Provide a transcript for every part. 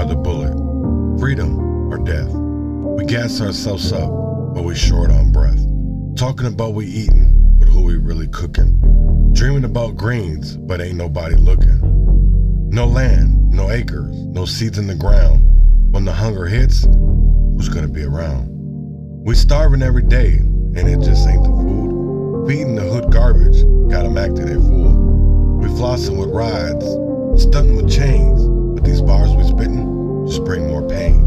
another bullet. Freedom or death. We gas ourselves up, but we short on breath. Talking about we eating, but who we really cooking. Dreaming about greens, but ain't nobody looking. No land, no acres, no seeds in the ground. When the hunger hits, who's gonna be around? We starving every day, and it just ain't the food. Feeding the hood garbage, got 'em acting a fool. We flossing with rides, stunting with chains, but these bars we spitting just bring more pain.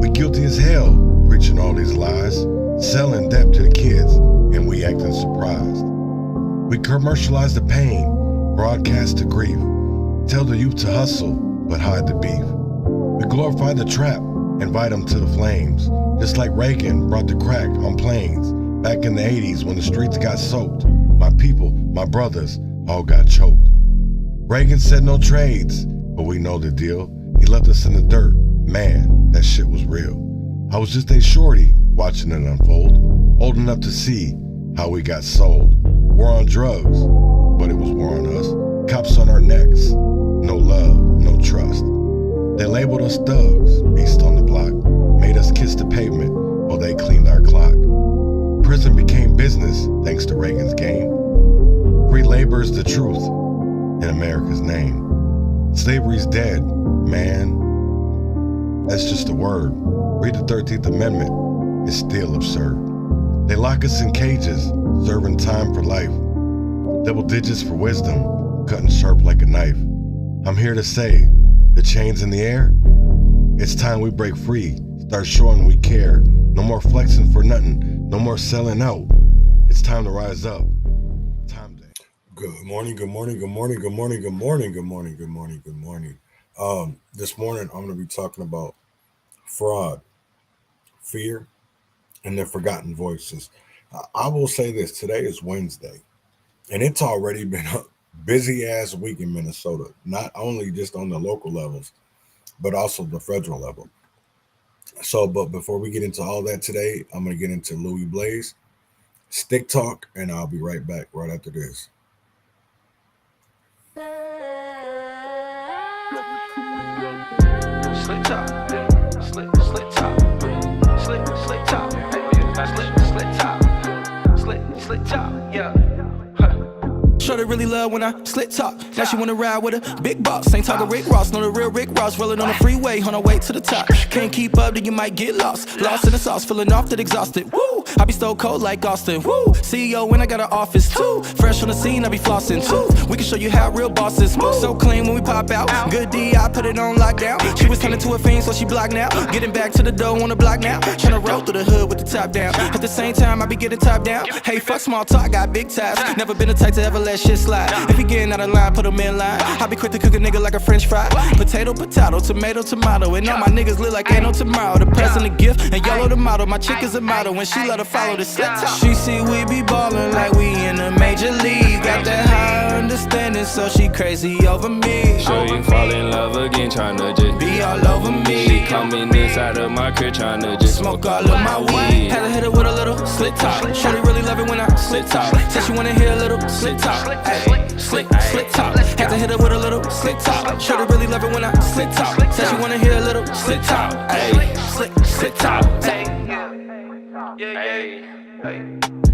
We guilty as hell, preaching all these lies, selling debt to the kids, and we acting surprised. We commercialize the pain, broadcast the grief, tell the youth to hustle, but hide the beef. We glorify the trap, invite them to the flames, just like Reagan brought the crack on planes. Back in the 80s when the streets got soaked, my people, my brothers, all got choked. Reagan said no trades, but we know the deal. He left us in the dirt, man, that shit was real. I was just a shorty watching it unfold, old enough to see how we got sold. War on drugs, but it was war on us. Cops on our necks, no love, no trust. They labeled us thugs, beasts on the block, made us kiss the pavement while they cleaned our clock. Prison became business thanks to Reagan's game. Free labor is the truth in America's name. Slavery's dead, man. That's just a word. Read the 13th Amendment, it's still absurd. They lock us in cages, serving time for life. Double digits for wisdom, cutting sharp like a knife. I'm here to say, the chains in the air, it's time we break free, start showing we care. No more flexing for nothing, no more selling out. It's time to rise up. Time to... Good morning, good morning, good morning, good morning, good morning, good morning, good morning, good morning. This morning I'm going to be talking about fraud, fear, and the forgotten voices. I will say this, today is Wednesday, and it's already been a busy ass week in Minnesota, not only just on the local levels, but also the federal level. So, but before we get into all that today, I'm going to get into Louis Blaze, Stick Talk, and I'll be right back right after this. Slick top, slick top, slick top, slick top, yeah. Shorty really love when I slit talk. Now she wanna ride with a big boss. Ain't talking Rick Ross, know the real Rick Ross. Rolling on the freeway on her way to the top. Can't keep up, then you might get lost. Lost in the sauce, feeling off that exhausted. Woo! I be stone cold like Austin. Woo! CEO when I got an office too. Fresh on the scene, I be flossing too. We can show you how real bosses move. So clean when we pop out. Good D, I put it on lockdown. She was turning to a fiend, so she blocked now. Getting back to the dough on the block now. Tryna roll through the hood with the top down. At the same time, I be getting top down. Hey, fuck small talk, got big ties. Never been the type to ever let shit slide. If he getting out of line, put him in line. I be quick to cook a nigga like a french fry. Potato, potato, tomato, tomato. And all my niggas live like ain't no tomorrow. The present a gift, and yellow the model. My chick is a model, when she let her follow the slick top. She see we be ballin' like we in the major league. Got that high understanding, so she crazy over me. Sure you fall in love again, tryna just be all over me. She coming inside of my crib, tryna just smoke all of my weed. Had to hit her with a little slit top. Shorty really love it when I slit top. Said she wanna hear a little slit top. Ay, slit top. Had to hit her with a little slit top. Shorty really love it when I slit top. Said she wanna hear a little slit top. Ay, slit top.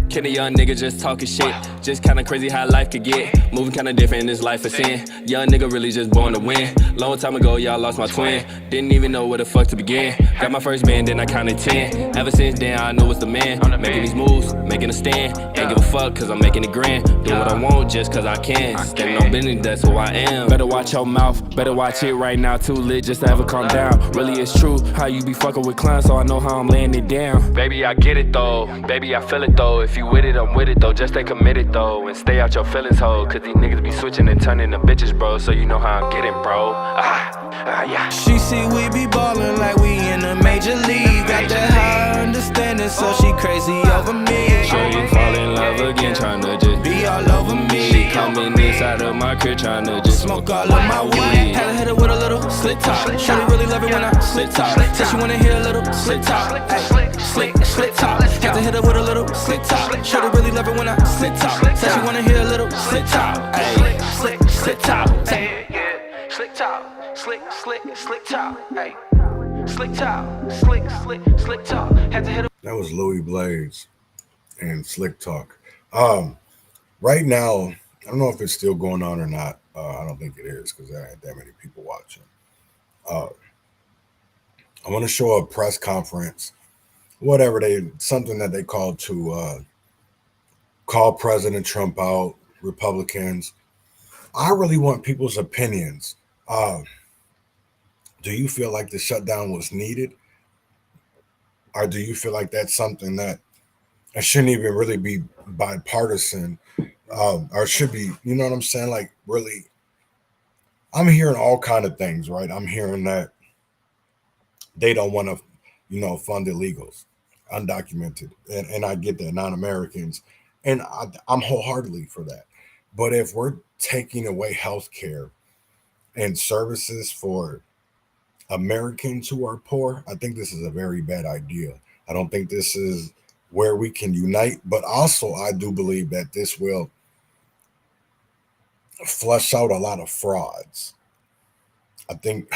Can a young nigga just talking shit? Just kinda crazy how life could get. Moving kinda different in this life of sin. Young nigga really just born to win. Long time ago, y'all lost my twin. Didn't even know where the fuck to begin. Got my first band, then I counted 10. Ever since then, I know it's the man. Making these moves, making a stand. Ain't give a fuck, cause I'm making it grand. Doing what I want just cause I can. Standing on business, that's who I am. Better watch your mouth, better watch it right now. Too lit just to ever calm down. Really, it's true how you be fucking with clowns, so I know how I'm laying it down. Baby, I get it though. Baby, I feel it though. If you with it, I'm with it though. Just stay committed though, and stay out your feelings, ho. Cause these niggas be switching and turning to bitches, bro. So you know how I'm getting, bro. Yeah. She see we be ballin' like we in the major league. Got that high understanding, so she crazy over me. Sure you fall in love again, tryna just be all over me. She coming inside of my crib, tryna just smoke all of my weed. Had to hit her with a little slit top. Shorty really love it when I slit top. Said she wanna hear a little slit top. Ay, slit top. Had to hit her with a little slit top. Shorty really love it when I slit top. Said she wanna hear a little slit top. Ay, slit top. talk, slick talk, hey. Slick talk, slick talk. Had to hit. That was Louis Blaze and Slick Talk. Right now, I don't know if it's still going on or not. I don't think it is because there ain't that many people watching. Uh, I want to show a press conference, something that they called to call President Trump out, Republicans. I really want people's opinions. Uh, do you feel like the shutdown was needed? Or do you feel like that's something that it shouldn't even really be bipartisan? Or should be, you know what I'm saying? Like, really, I'm hearing all kind of things, right? I'm hearing that they don't want to, fund illegals, undocumented, and I get that, non-Americans, and I'm wholeheartedly for that. But if we're taking away health care and services for Americans who are poor, I think this is a very bad idea. I don't think this is where we can unite, but also I do believe that this will flush out a lot of frauds. I think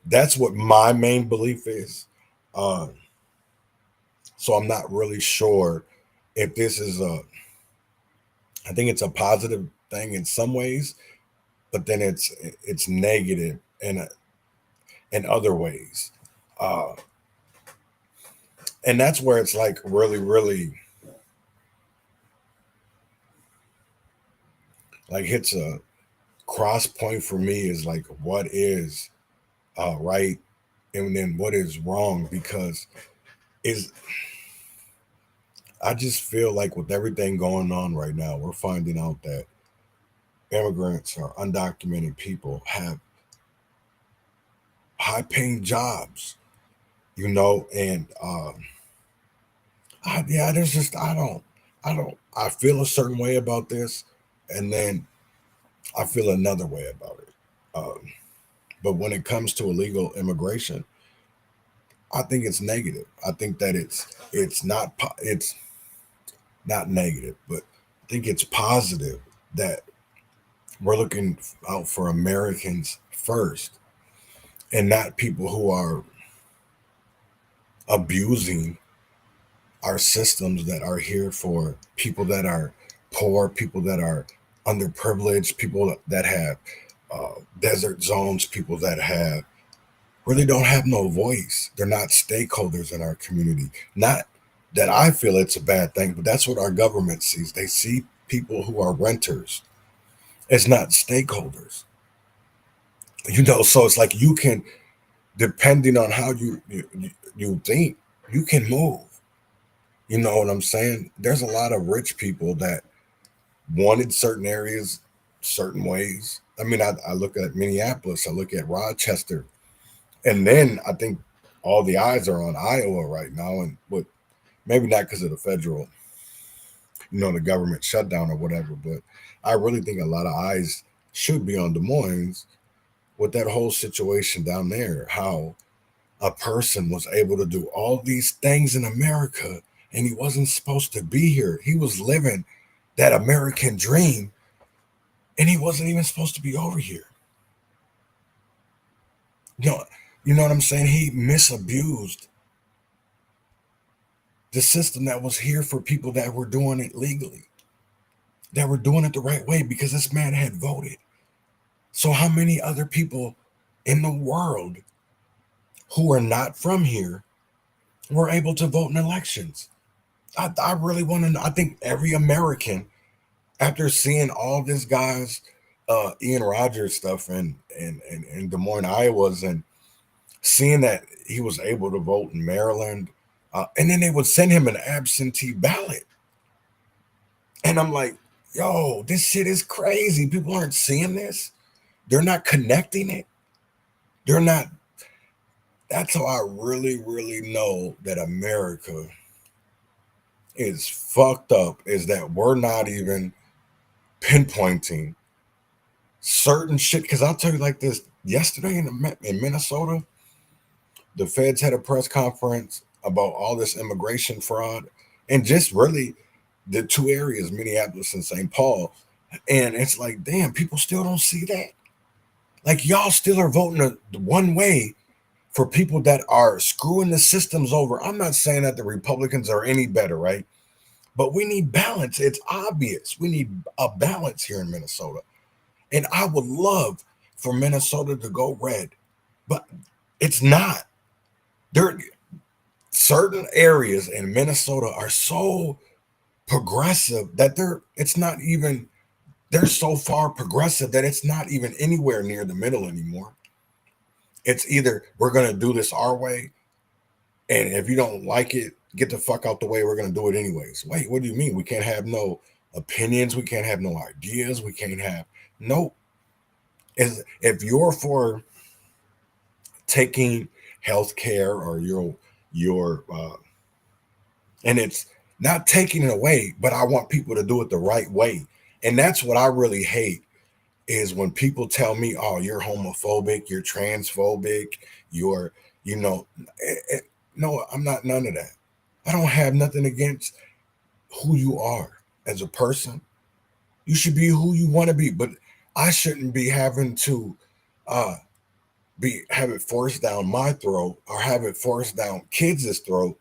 that's what my main belief is. Uh, so I'm not really sure if this is I think it's a positive thing in some ways, but then it's negative in other ways. Uh, and that's where it's like really, really like hits a cross point for me is like what is right and then what is wrong because is I just feel like with everything going on right now, we're finding out that immigrants or undocumented people have high paying jobs, and there's just I feel a certain way about this, and then I feel another way about it. But when it comes to illegal immigration, I think it's negative. I think that it's not negative, but I think it's positive that we're looking out for Americans first and not people who are abusing our systems that are here for people that are poor, people that are underprivileged, people that have desert zones, people that have really don't have no voice. They're not stakeholders in our community. Not that I feel it's a bad thing, but that's what our government sees. They see people who are renters as not stakeholders. So it's like you can, depending on how you think, you can move. You know what I'm saying? There's a lot of rich people that wanted certain areas certain ways. I mean, I look at Minneapolis, I look at Rochester, and then I think all the eyes are on Iowa right now, and with maybe not because of the federal, the government shutdown or whatever, but I really think a lot of eyes should be on Des Moines with that whole situation down there, how a person was able to do all these things in America and he wasn't supposed to be here. He was living that American dream and he wasn't even supposed to be over here. You know, you know what I'm saying? He misabused the system that was here for people that were doing it legally, that were doing it the right way because this man had voted. So how many other people in the world who are not from here were able to vote in elections? I really want to know. I think every American, after seeing all this guy's Ian Rogers stuff in Des Moines, Iowa, and seeing that he was able to vote in Maryland, and then they would send him an absentee ballot. And I'm like, yo, this shit is crazy. People aren't seeing this. They're not connecting it. They're not. That's how I really, really know that America is fucked up, is that we're not even pinpointing certain shit. Because I'll tell you like this, yesterday in Minnesota, the feds had a press conference about all this immigration fraud and just really the two areas, Minneapolis and St. Paul. And it's like, damn, people still don't see that. Like y'all still are voting one way for people that are screwing the systems over. I'm not saying that the Republicans are any better, right? But we need balance. It's obvious. We need a balance here in Minnesota. And I would love for Minnesota to go red, but it's not. There certain areas in Minnesota are so progressive that they're so far progressive that it's not even anywhere near the middle anymore. It's either we're going to do this our way, and if you don't like it, get the fuck out the way. We're going to do it anyways. Wait, what do you mean? We can't have no opinions. We can't have no ideas. We can't have no. If you're for taking health care or and it's not taking it away, but I want people to do it the right way. And that's what I really hate is when people tell me, oh, you're homophobic, you're transphobic, you're, you know, no, I'm not none of that. I don't have nothing against who you are as a person. You should be who you want to be, but I shouldn't be having to have it forced down my throat or have it forced down kids' throat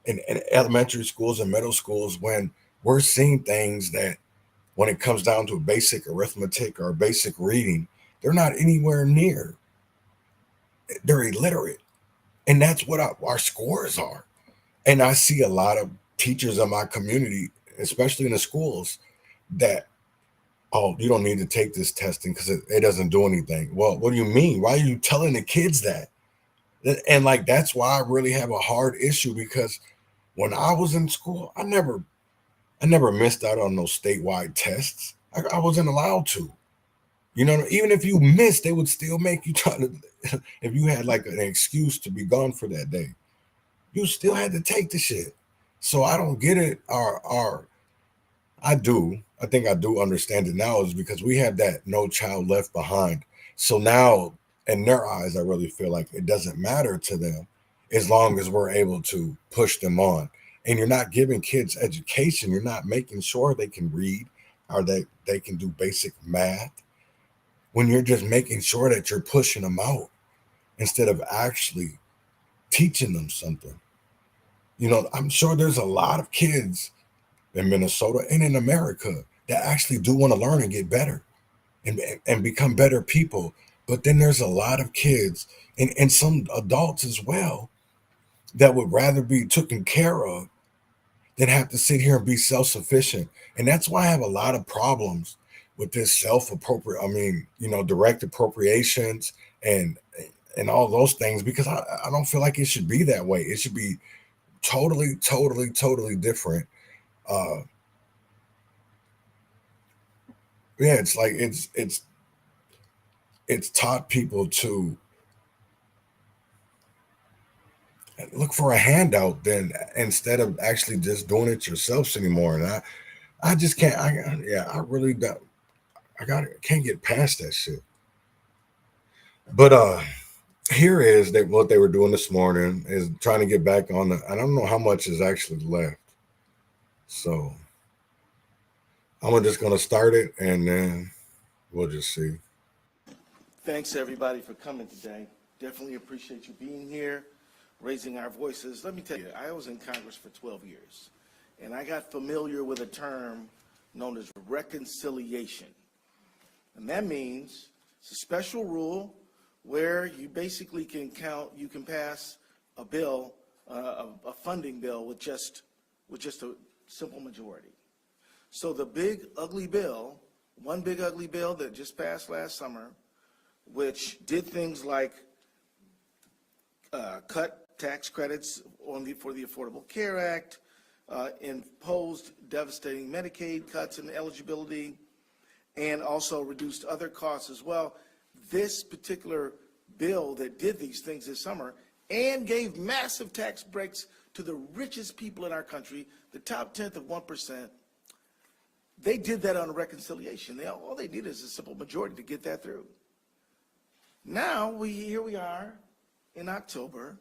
in elementary schools and middle schools when we're seeing things that when it comes down to basic arithmetic or basic reading, they're not anywhere near. They're illiterate. And that's what our scores are. And I see a lot of teachers in my community, especially in the schools, that, oh, you don't need to take this testing because it doesn't do anything. Well, what do you mean? Why are you telling the kids that? And like, that's why I really have a hard issue because when I was in school, I never missed out on those statewide tests. I wasn't allowed to. You know, even if you missed, they would still make you try to. If you had like an excuse to be gone for that day, you still had to take the shit. So I don't get it. Or I do. I think I do understand it now is because we have that no child left behind. So now, in their eyes, I really feel like it doesn't matter to them as long as we're able to push them on. And you're not giving kids education. You're not making sure they can read or they can do basic math when you're just making sure that you're pushing them out instead of actually teaching them something. You know, I'm sure there's a lot of kids in Minnesota and in America that actually do want to learn and get better and become better people. But then there's a lot of kids and some adults as well that would rather be taken care of than have to sit here and be self-sufficient. And that's why I have a lot of problems with this self-appropriate, I mean, you know, direct appropriations and all those things because I don't feel like it should be that way. It should be totally, totally, totally different. Uh yeah, it's like it's taught people to look for a handout then instead of actually just doing it yourselves anymore. And I just can't. I really don't. Can't get past that shit. But here is that what they were doing this morning is trying to get back on the. I don't know how much is actually left, so I'm just gonna start it and then we'll just see. Thanks, everybody, for coming today. Definitely appreciate you being here, raising our voices. Let me tell you, I was in Congress for 12 years, and I got familiar with a term known as reconciliation. And that means it's a special rule where you basically can pass a bill, a funding bill with just a simple majority. So the big ugly bill, one big ugly bill that just passed last summer, which did things like cut tax credits for the Affordable Care Act, imposed devastating Medicaid cuts and eligibility, and also reduced other costs as well. This particular bill that did these things this summer and gave massive tax breaks to the richest people in our country, the top 10th of 1%, they did that on a reconciliation. All they needed is a simple majority to get that through. Now, here we are in October,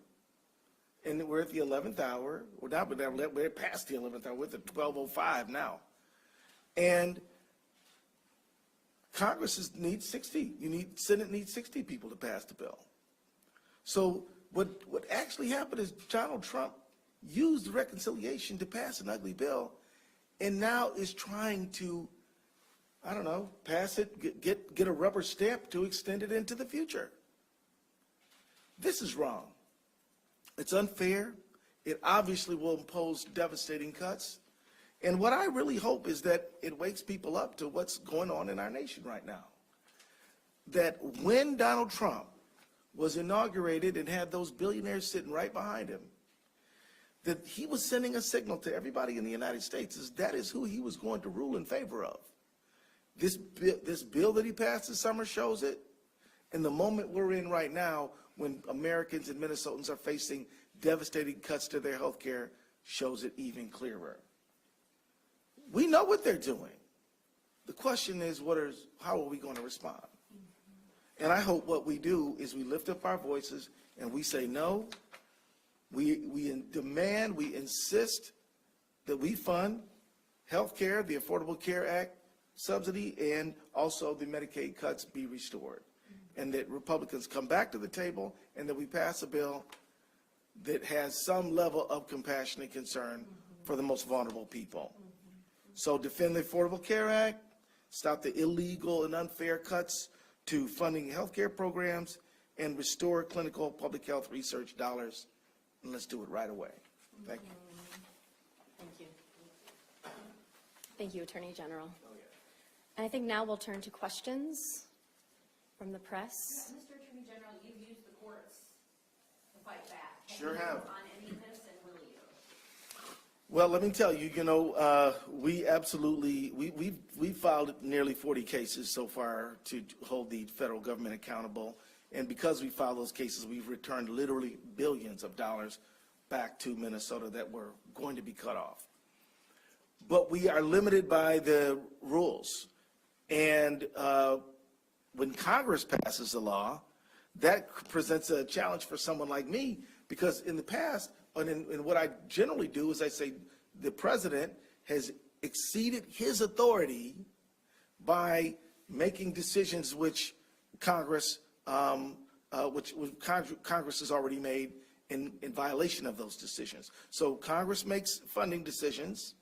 and we're at the 11th hour. We're past the 11th hour. We're at 12:05 now. And Needs 60. Senate needs 60 people to pass the bill. So what actually happened is Donald Trump used the reconciliation to pass an ugly bill, and now is trying to, I don't know, pass it, get a rubber stamp to extend it into the future. This is wrong. It's unfair. It obviously will impose devastating cuts. And what I really hope is that it wakes people up to what's going on in our nation right now. That when Donald Trump was inaugurated and had those billionaires sitting right behind him, that he was sending a signal to everybody in the United States is that is who he was going to rule in favor of. This bill that he passed this summer shows it. And the moment we're in right now, when Americans and Minnesotans are facing devastating cuts to their health care, shows it even clearer. We know what they're doing. The question is, how are we going to respond? And I hope what we do is we lift up our voices and we say no. We demand, we insist that we fund health care, the Affordable Care Act subsidy, and also the Medicaid cuts be restored. And that Republicans come back to the table and that we pass a bill that has some level of compassion and concern for the most vulnerable people. So defend the Affordable Care Act, stop the illegal and unfair cuts to funding health care programs, and restore clinical public health research dollars. And let's do it right away. Thank you. Thank you. Thank you, Attorney General. And I think now we'll turn to questions from the press. Mr. Attorney General, you've used the courts to fight back. Sure have. On any of this, and will you? Well, let me tell you, we absolutely, we've filed nearly 40 cases so far to hold the federal government accountable. And because we filed those cases, we've returned literally billions of dollars back to Minnesota that were going to be cut off. But we are limited by the rules. And when Congress passes a law, that presents a challenge for someone like me, because in the past, and what I generally do is I say the president has exceeded his authority by making decisions which Congress has already made in violation of those decisions. So Congress makes funding decisions,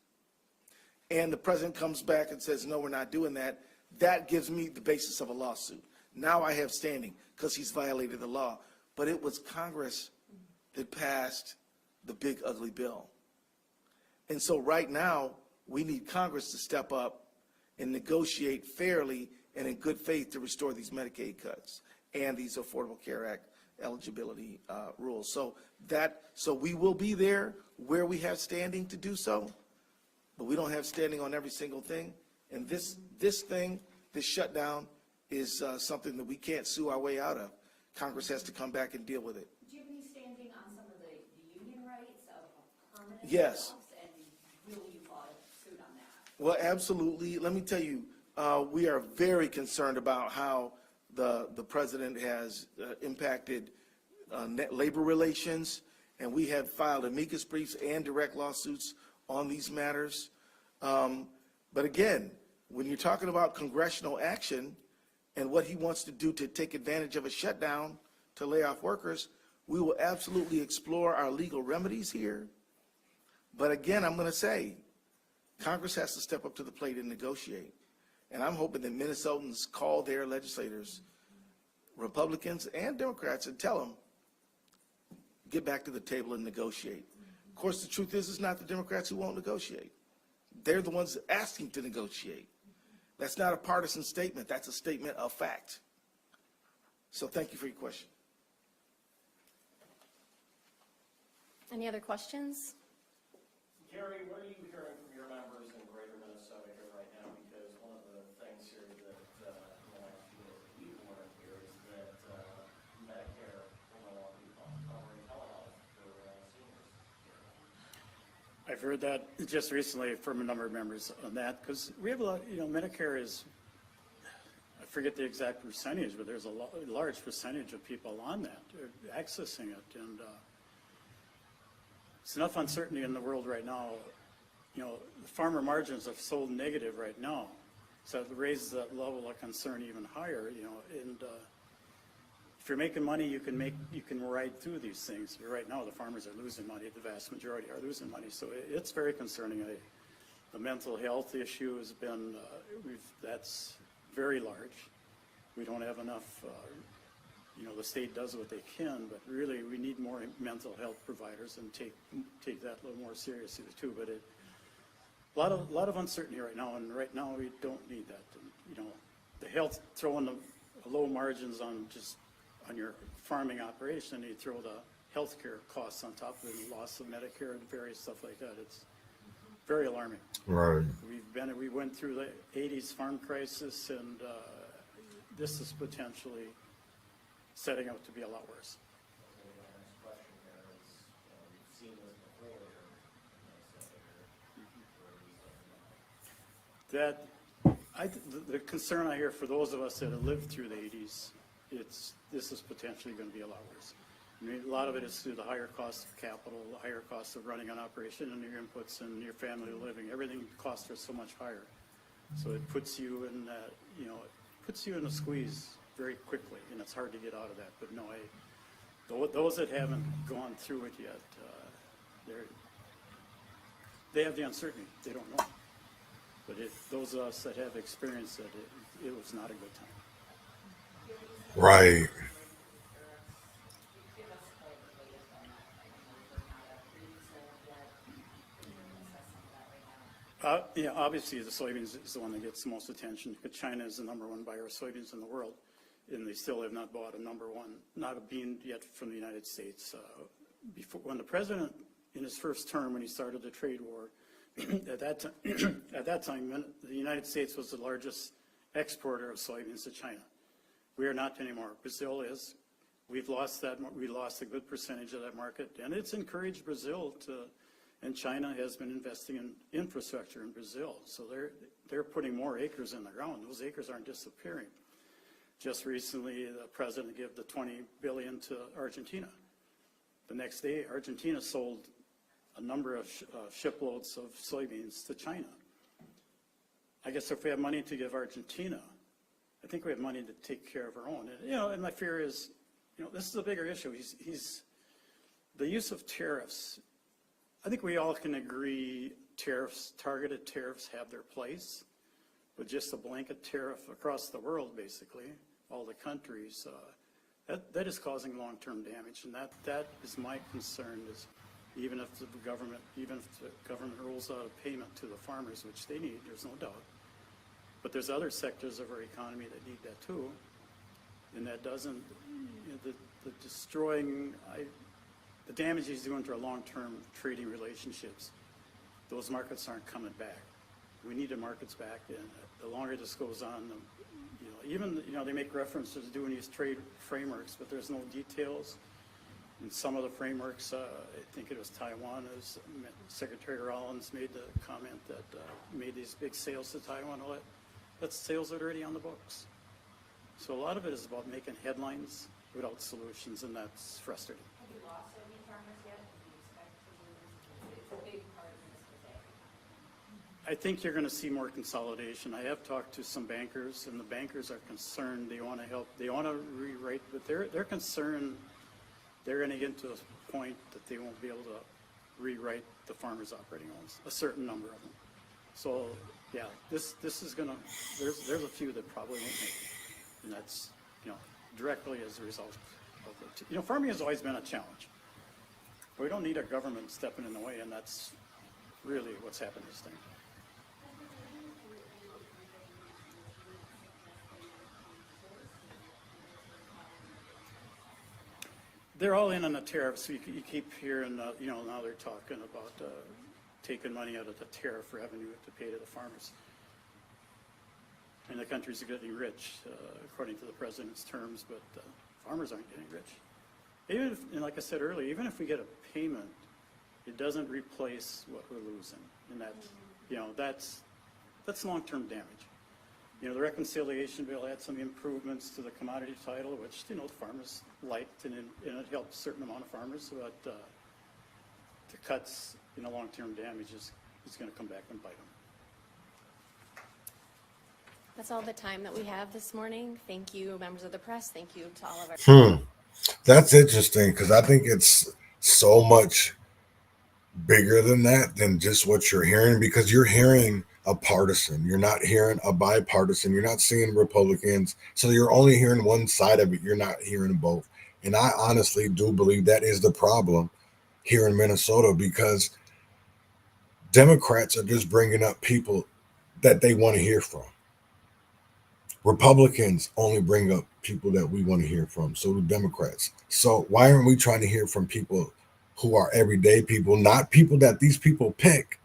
and the president comes back and says, no, we're not doing that. That gives me the basis of a lawsuit. Now I have standing because he's violated the law. But it was Congress that passed the big ugly bill. And so right now, we need Congress to step up and negotiate fairly and in good faith to restore these Medicaid cuts and these Affordable Care Act eligibility rules. So we will be there where we have standing to do so, but we don't have standing on every single thing. And this shutdown is something that we can't sue our way out of. Congress has to come back and deal with it. Do you have any standing on some of the union rights of permanent Yes. jobs, and will you file suit on that? Well, absolutely. Let me tell you, we are very concerned about how the president has impacted labor relations, and we have filed amicus briefs and direct lawsuits on these matters. But again, when you're talking about congressional action and what he wants to do to take advantage of a shutdown to lay off workers, we will absolutely explore our legal remedies here. But again, I'm going to say, Congress has to step up to the plate and negotiate. And I'm hoping that Minnesotans call their legislators, Republicans and Democrats, and tell them, get back to the table and negotiate. Of course, the truth is, it's not the Democrats who won't negotiate. They're the ones asking to negotiate. That's not a partisan statement. That's a statement of fact. So thank you for your question. Any other questions? Gary, what are you hearing from your members in greater Minnesota here right now? Because one of the things here that we learned here is that Medicare will no longer be covering telehealth for seniors. I've heard that just recently from a number of members on that, because we have a lot, Medicare is, I forget the exact percentage, but there's a large percentage of people on that, accessing it, and it's enough uncertainty in the world right now. The farmer margins are so negative right now. So it raises that level of concern even higher, you know, and if you're making money, you can ride through these things. Right now, the farmers are losing money. The vast majority are losing money. So it's very concerning. The mental health issue has been, that's very large. We don't have enough, you know, the state does what they can, but really we need more mental health providers and take that a little more seriously too. But a lot of uncertainty right now, and right now we don't need that. And, you know, the health, throwing the low margins on your farming operation, you throw the healthcare costs on top of the loss of Medicare and various stuff like that. It's very alarming. Right. We went through the 80s farm crisis, and this is potentially setting out to be a lot worse. The concern I hear for those of us that have lived through the 80s, this is potentially going to be a lot worse. I mean, a lot of it is through the higher cost of capital, the higher cost of running an operation, and your inputs and your family living. Everything costs are so much higher. So it puts you in that, you know, it puts you in a squeeze very quickly, and it's hard to get out of that. But no, those that haven't gone through it yet, they have the uncertainty. They don't know. But those of us that have experienced it, it was not a good time. Right. Yeah, obviously the soybeans is the one that gets the most attention, because China is the #1 buyer of soybeans in the world, and they still have not bought not a bean yet from the United States. When the president, in his first term, when he started the trade war, at that time, the United States was the largest exporter of soybeans to China. We are not anymore. Brazil is. We've lost that. We lost a good percentage of that market, and it's encouraged Brazil to. And China has been investing in infrastructure in Brazil, so they're putting more acres in the ground. Those acres aren't disappearing. Just recently, the president gave the $20 billion to Argentina. The next day, Argentina sold a number of shiploads of soybeans to China. I guess if we have money to give Argentina, I think we have money to take care of our own. And, you know, and my fear is, you know, this is a bigger issue. The use of tariffs. I think we all can agree targeted tariffs have their place, but just a blanket tariff across the world, basically, all the countries, that is causing long-term damage. And that is my concern, is even if the government rolls out a payment to the farmers, which they need, there's no doubt. But there's other sectors of our economy that need that too. And that doesn't, the destroying, the damage he's doing to our long-term trading relationships, those markets aren't coming back. We need the markets back, and the longer this goes on, they make references to doing these trade frameworks, but there's no details. In some of the frameworks, I think it was Taiwan, as Secretary Rollins made the comment that made these big sales to Taiwan. All that's sales that are already on the books. So a lot of it is about making headlines without solutions, and that's frustrating. Have you lost any farmers yet? Do you expect to lose? It's a big part of this today. I think you're going to see more consolidation. I have talked to some bankers, and the bankers are concerned. They want to help. They want to rewrite, but they're concerned they're going to get to a point that they won't be able to rewrite the farmers' operating loans, a certain number of them. So, yeah, this is going to, there's a few that probably won't make it. And that's, directly as a result of the, farming has always been a challenge. But we don't need our government stepping in the way, and that's really what's happened this thing. They're all in on the tariffs. You keep hearing, now they're talking about taking money out of the tariff revenue to pay to the farmers. And the countries are getting rich, according to the president's terms, but farmers aren't getting rich. Even if, and like I said earlier, even if we get a payment, it doesn't replace what we're losing. And that's long-term damage. The reconciliation bill had some improvements to the commodity title, which, the farmers liked, and it helped a certain amount of farmers, but the cuts in the long-term damage is going to come back and bite them. That's all the time that we have this morning. Thank you, members of the press. Thank you to all of our. That's interesting because I think it's so much bigger than that, than just what you're hearing, because you're hearing a partisan. You're not hearing a bipartisan. You're not seeing Republicans. So you're only hearing one side of it. You're not hearing both. And I honestly do believe that is the problem here in Minnesota, because Democrats are just bringing up people that they want to hear from. Republicans only bring up people that we want to hear from. So do Democrats. So why aren't we trying to hear from people who are everyday people, not people that these people pick?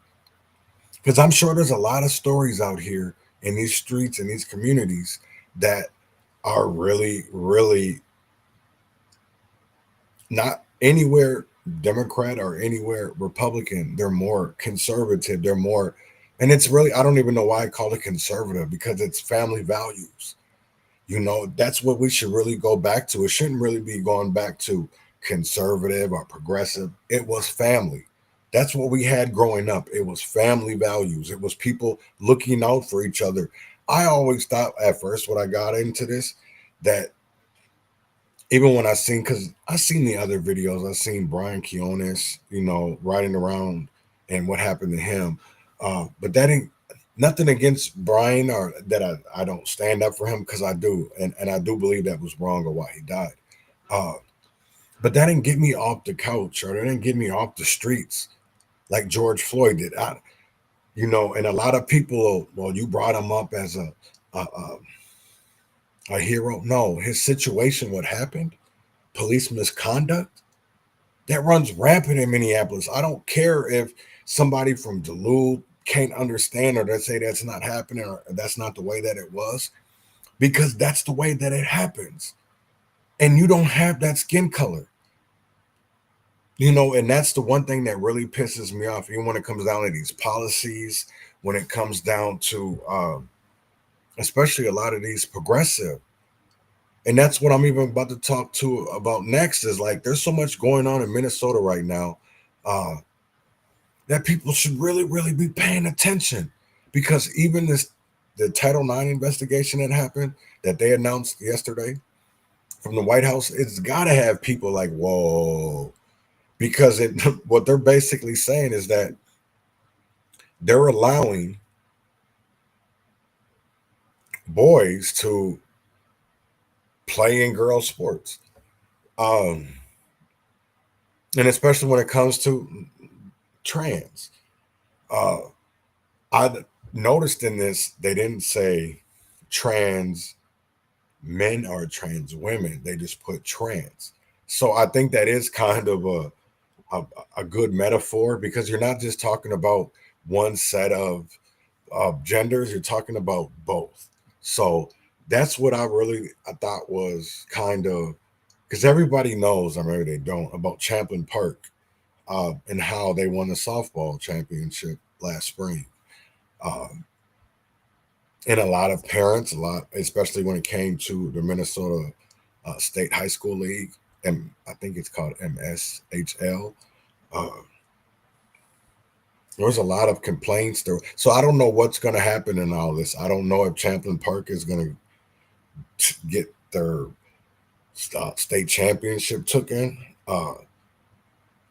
Because I'm sure there's a lot of stories out here in these streets and these communities that are really, really not anywhere Democrat or anywhere Republican. They're more conservative. They're more, and it's really, I don't even know why I call it conservative, because it's family values. You know, that's what we should really go back to. It shouldn't really be going back to conservative or progressive. It was family. That's what we had growing up. It was family values. It was people looking out for each other. I always thought at first when I got into this that even when because I seen the other videos, I seen Brian Quinones, you know, riding around and what happened to him. But that ain't nothing against Brian, or that I don't stand up for him, because I do. And I do believe that was wrong or why he died. Uh, but that didn't get me off the couch, or that didn't get me off the streets like George Floyd did. You know, and a lot of people, well, you brought him up as a hero. No, his situation, what happened, police misconduct, that runs rampant in Minneapolis. I don't care if somebody from Duluth can't understand, or they say that's not happening, or that's not the way that it was, because that's the way that it happens. And you don't have that skin color. You know, and that's the one thing that really pisses me off, even when it comes down to these policies, when it comes down to especially a lot of these progressive. And that's what I'm even about to talk to about next, is like there's so much going on in Minnesota right now uh, that people should really, really be paying attention, because even the Title IX investigation that happened, that they announced yesterday from the White House, it's got to have people like, whoa, because what they're basically saying is that they're allowing boys to play in girls' sports. Um, and especially when it comes to trans. Uh, I noticed in this, they didn't say trans men or trans women. They just put trans. So I think that is kind of a good metaphor, because you're not just talking about one set of genders, you're talking about both. So that's what I thought was kind of, because everybody knows, or maybe they don't, about Champlin Park and how they won the softball championship last spring. Um, and a lot of parents, especially when it came to the Minnesota State High School League, and I think it's called MSHL. Uh, there was a lot of complaints there. So I don't know what's going to happen in all this. I don't know if Champlin Park is going to get their state championship took in.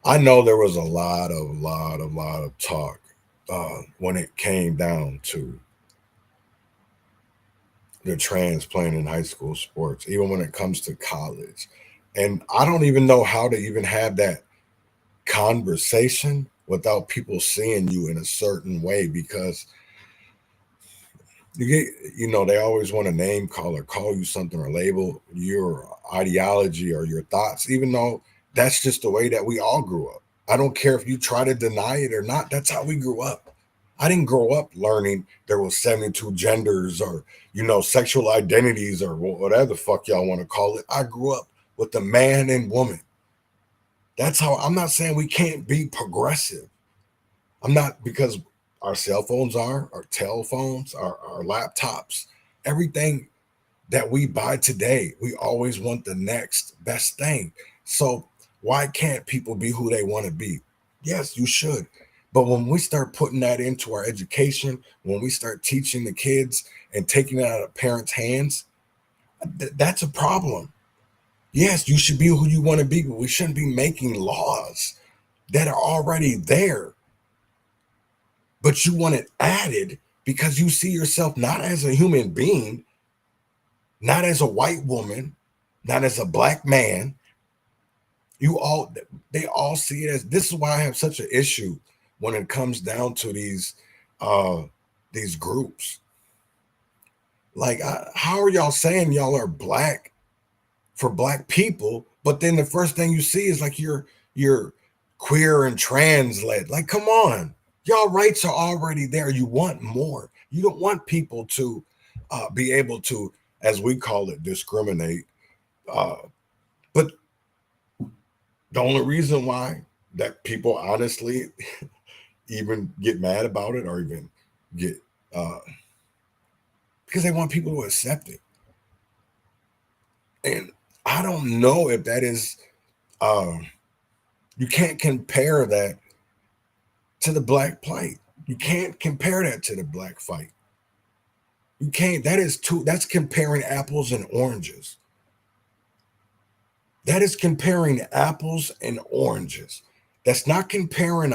I know there was a lot of talk when it came down to the trans playing in high school sports, even when it comes to college. And I don't even know how to even have that conversation without people seeing you in a certain way, because they always want to name call or call you something or label your ideology or your thoughts, even though that's just the way that we all grew up. I don't care if you try to deny it or not. That's how we grew up. I didn't grow up learning there was 72 genders, or sexual identities, or whatever the fuck y'all want to call it. I grew up with the man and woman. That's how. I'm not saying we can't be progressive. I'm not, because our cell phones our telephones, our laptops, everything that we buy today, we always want the next best thing. So why can't people be who they want to be? Yes, you should. But when we start putting that into our education, when we start teaching the kids and taking it out of parents' hands, that's a problem. Yes, you should be who you want to be, but we shouldn't be making laws that are already there. But you want it added because you see yourself not as a human being, not as a white woman, not as a black man. They all see it as, this is why I have such an issue when it comes down to these groups. Like, how are y'all saying y'all are black for black people, but then the first thing you see is like you're queer and trans led? Like, come on, y'all rights are already there. You want more. You don't want people to be able to, as we call it, discriminate. But the only reason why that people honestly even get mad about it or even get because they want people to accept it. And I don't know if that is you can't compare that to the black plight. You can't compare that to the black fight. You can't. That's comparing apples and oranges. That is comparing apples and oranges. That's not comparing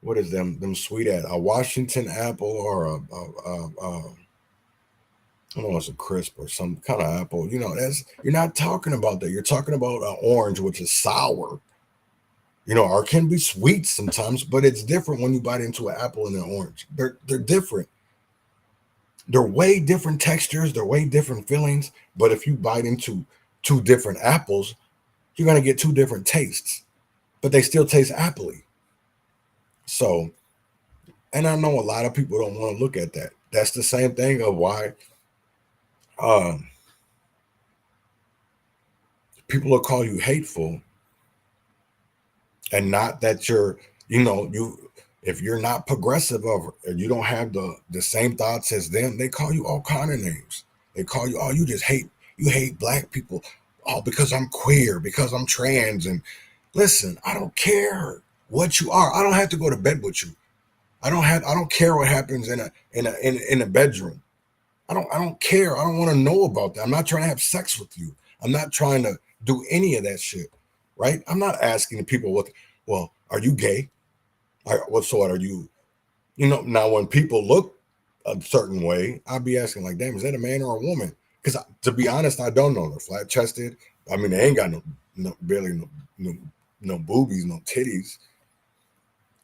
what is them sweet at a Washington apple or I don't know, it's a crisp or some kind of apple. You're not talking about that. You're talking about an orange, which is sour. Or can be sweet sometimes, but it's different when you bite into an apple and an orange. They're different. They're way different textures. They're way different feelings. But if you bite into two different apples, you're gonna get two different tastes, but they still taste appley. So, and I know a lot of people don't want to look at that. That's the same thing of why people will call you hateful, and not that if you're not progressive or you don't have the same thoughts as them, they call you all kind of names. They call you, oh, you hate black people, oh, because I'm queer, because I'm trans. And listen, I don't care what you are. I don't have to go to bed with you. I don't care what happens in a bedroom. I don't care. I don't want to know about that. I'm not trying to have sex with you. I'm not trying to do any of that shit. Right? I'm not asking people well, are you gay? Are you, now when people look a certain way, I'll be asking like, damn, is that a man or a woman? Because to be honest, I don't know. They're flat chested. I mean, they ain't got barely no boobies, no titties.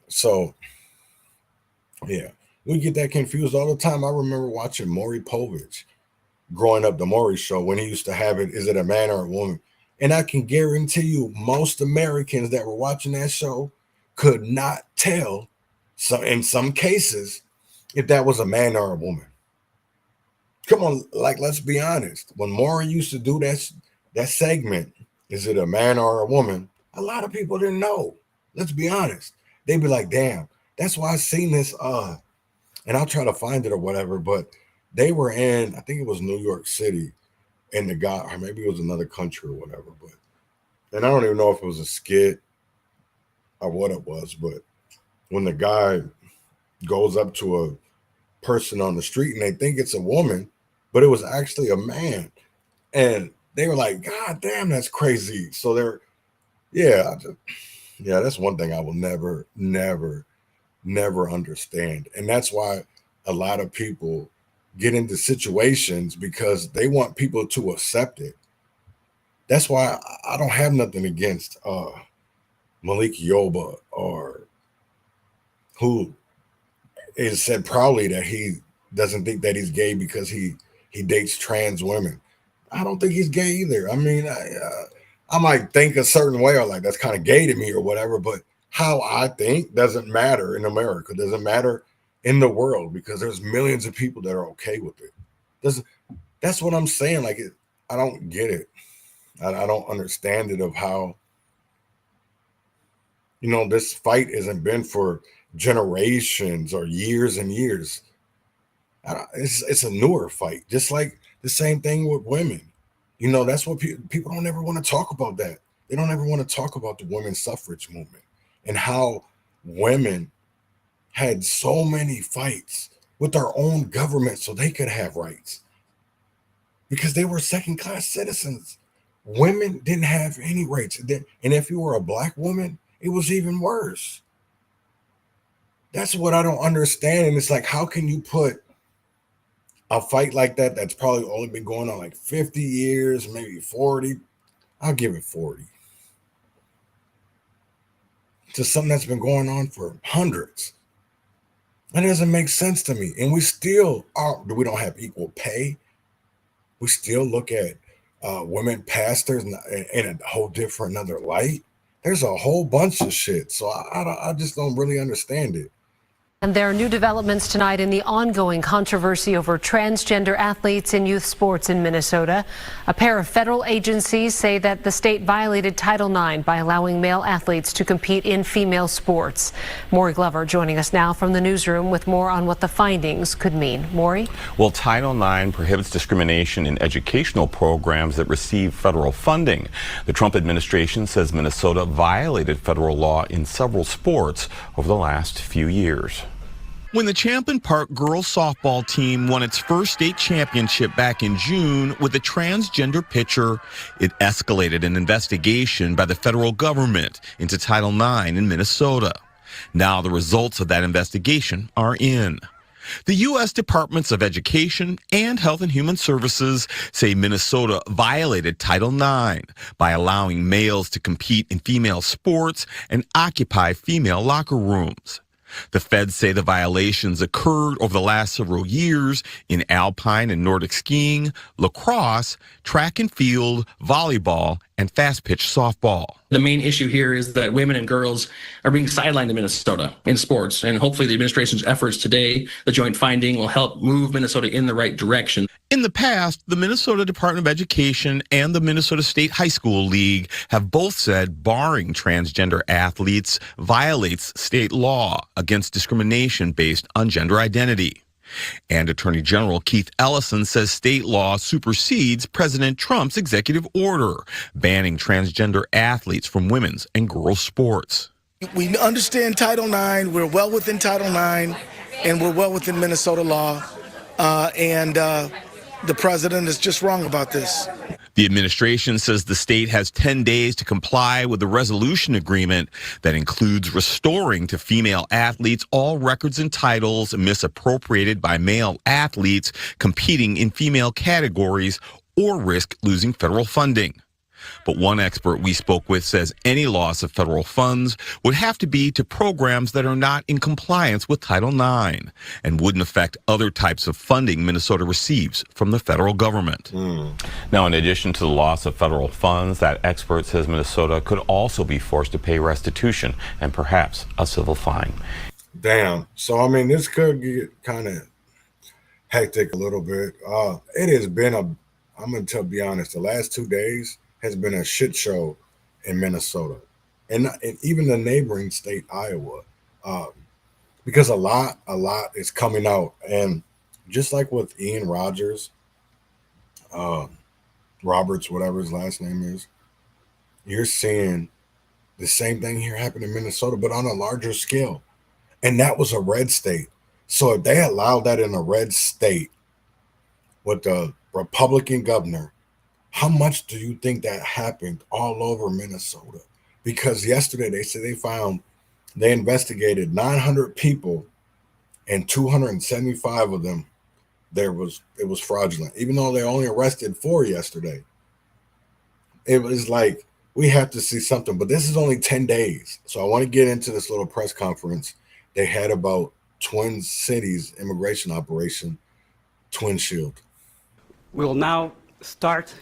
So yeah, we get that confused all the time. I remember watching Maury Povich growing up, the Maury Show, when he used to have it, is it a man or a woman? And I can guarantee you, most Americans that were watching that show could not tell, in some cases, if that was a man or a woman. Come on, like, let's be honest. When Maury used to do that segment, is it a man or a woman? A lot of people didn't know. Let's be honest. They'd be like, damn, that's why I seen this, and I'll try to find it or whatever, but they were in, I think it was New York City, and the guy, or maybe it was another country or whatever, and I don't even know if it was a skit or what it was, but when the guy goes up to a person on the street and they think it's a woman, but it was actually a man, and they were like, God damn, that's crazy. So that's one thing I will never understand. And that's why a lot of people get into situations, because they want people to accept it. That's why I don't have nothing against Malik Yoba, or who is said proudly that he doesn't think that he's gay because he dates trans women. I don't think he's gay either. I mean, I might think a certain way, or like, that's kind of gay to me or whatever, but how I think doesn't matter in America, doesn't matter in the world, because there's millions of people that are okay with it. That's what I'm saying. Like, I don't get it. I don't understand it, of how, this fight hasn't been for generations or years and years. It's a newer fight, just like the same thing with women. That's what people don't ever want to talk about. That they don't ever want to talk about the women's suffrage movement and how women had so many fights with our own government so they could have rights because they were second-class citizens. Women didn't have any rights. And if you were a black woman, it was even worse. That's what I don't understand. And it's like, how can you put a fight like that that's probably only been going on like 50 years, maybe 40? I'll give it 40. To something that's been going on for hundreds. That doesn't make sense to me. And we don't have equal pay. We still look at women pastors in a whole different another light. There's a whole bunch of shit. So I just don't really understand it. And there are new developments tonight in the ongoing controversy over transgender athletes in youth sports in Minnesota. A pair of federal agencies say that the state violated Title IX by allowing male athletes to compete in female sports. Maury Glover joining us now from the newsroom with more on what the findings could mean. Maury? Well, Title IX prohibits discrimination in educational programs that receive federal funding. The Trump administration says Minnesota violated federal law in several sports over the last few years. When the Champlain Park girls softball team won its first state championship back in June with a transgender pitcher, it escalated an investigation by the federal government into Title IX in Minnesota. Now the results of that investigation are in. The U.S. Departments of Education and Health and Human Services say Minnesota violated Title IX by allowing males to compete in female sports and occupy female locker rooms. The feds say the violations occurred over the last several years in alpine and Nordic skiing, lacrosse, track and field, volleyball, and fast-pitch softball. The main issue here is that women and girls are being sidelined in Minnesota in sports, and hopefully the administration's efforts today, the joint finding, will help move Minnesota in the right direction. In the past, the Minnesota Department of Education and the Minnesota State High School League have both said barring transgender athletes violates state law against discrimination based on gender identity. And Attorney General Keith Ellison says state law supersedes President Trump's executive order banning transgender athletes from women's and girls' sports. We understand Title IX. We're well within Title IX, and we're well within Minnesota law. The president is just wrong about this. The administration says the state has 10 days to comply with the resolution agreement that includes restoring to female athletes all records and titles misappropriated by male athletes competing in female categories or risk losing federal funding. But one expert we spoke with says any loss of federal funds would have to be to programs that are not in compliance with Title IX and wouldn't affect other types of funding Minnesota receives from the federal government. Now, in addition to the loss of federal funds, that expert says Minnesota could also be forced to pay restitution and perhaps a civil fine. Damn. So, I mean, this could get kind of hectic a little bit. It has been I'm going to be honest, the last 2 days has been a shit show in Minnesota and even the neighboring state, Iowa, because a lot is coming out. And just like with Ian Roberts, whatever his last name is, you're seeing the same thing here happen in Minnesota, but on a larger scale. And that was a red state. So if they allowed that in a red state with the Republican governor, how much do you think that happened all over Minnesota? Because yesterday they said they investigated 900 people and 275 of them, it was fraudulent, even though they only arrested 4 yesterday. It was like, we have to see something, but this is only 10 days. So I want to get into this little press conference they had about Twin Cities immigration operation, Twin Shield. We will now start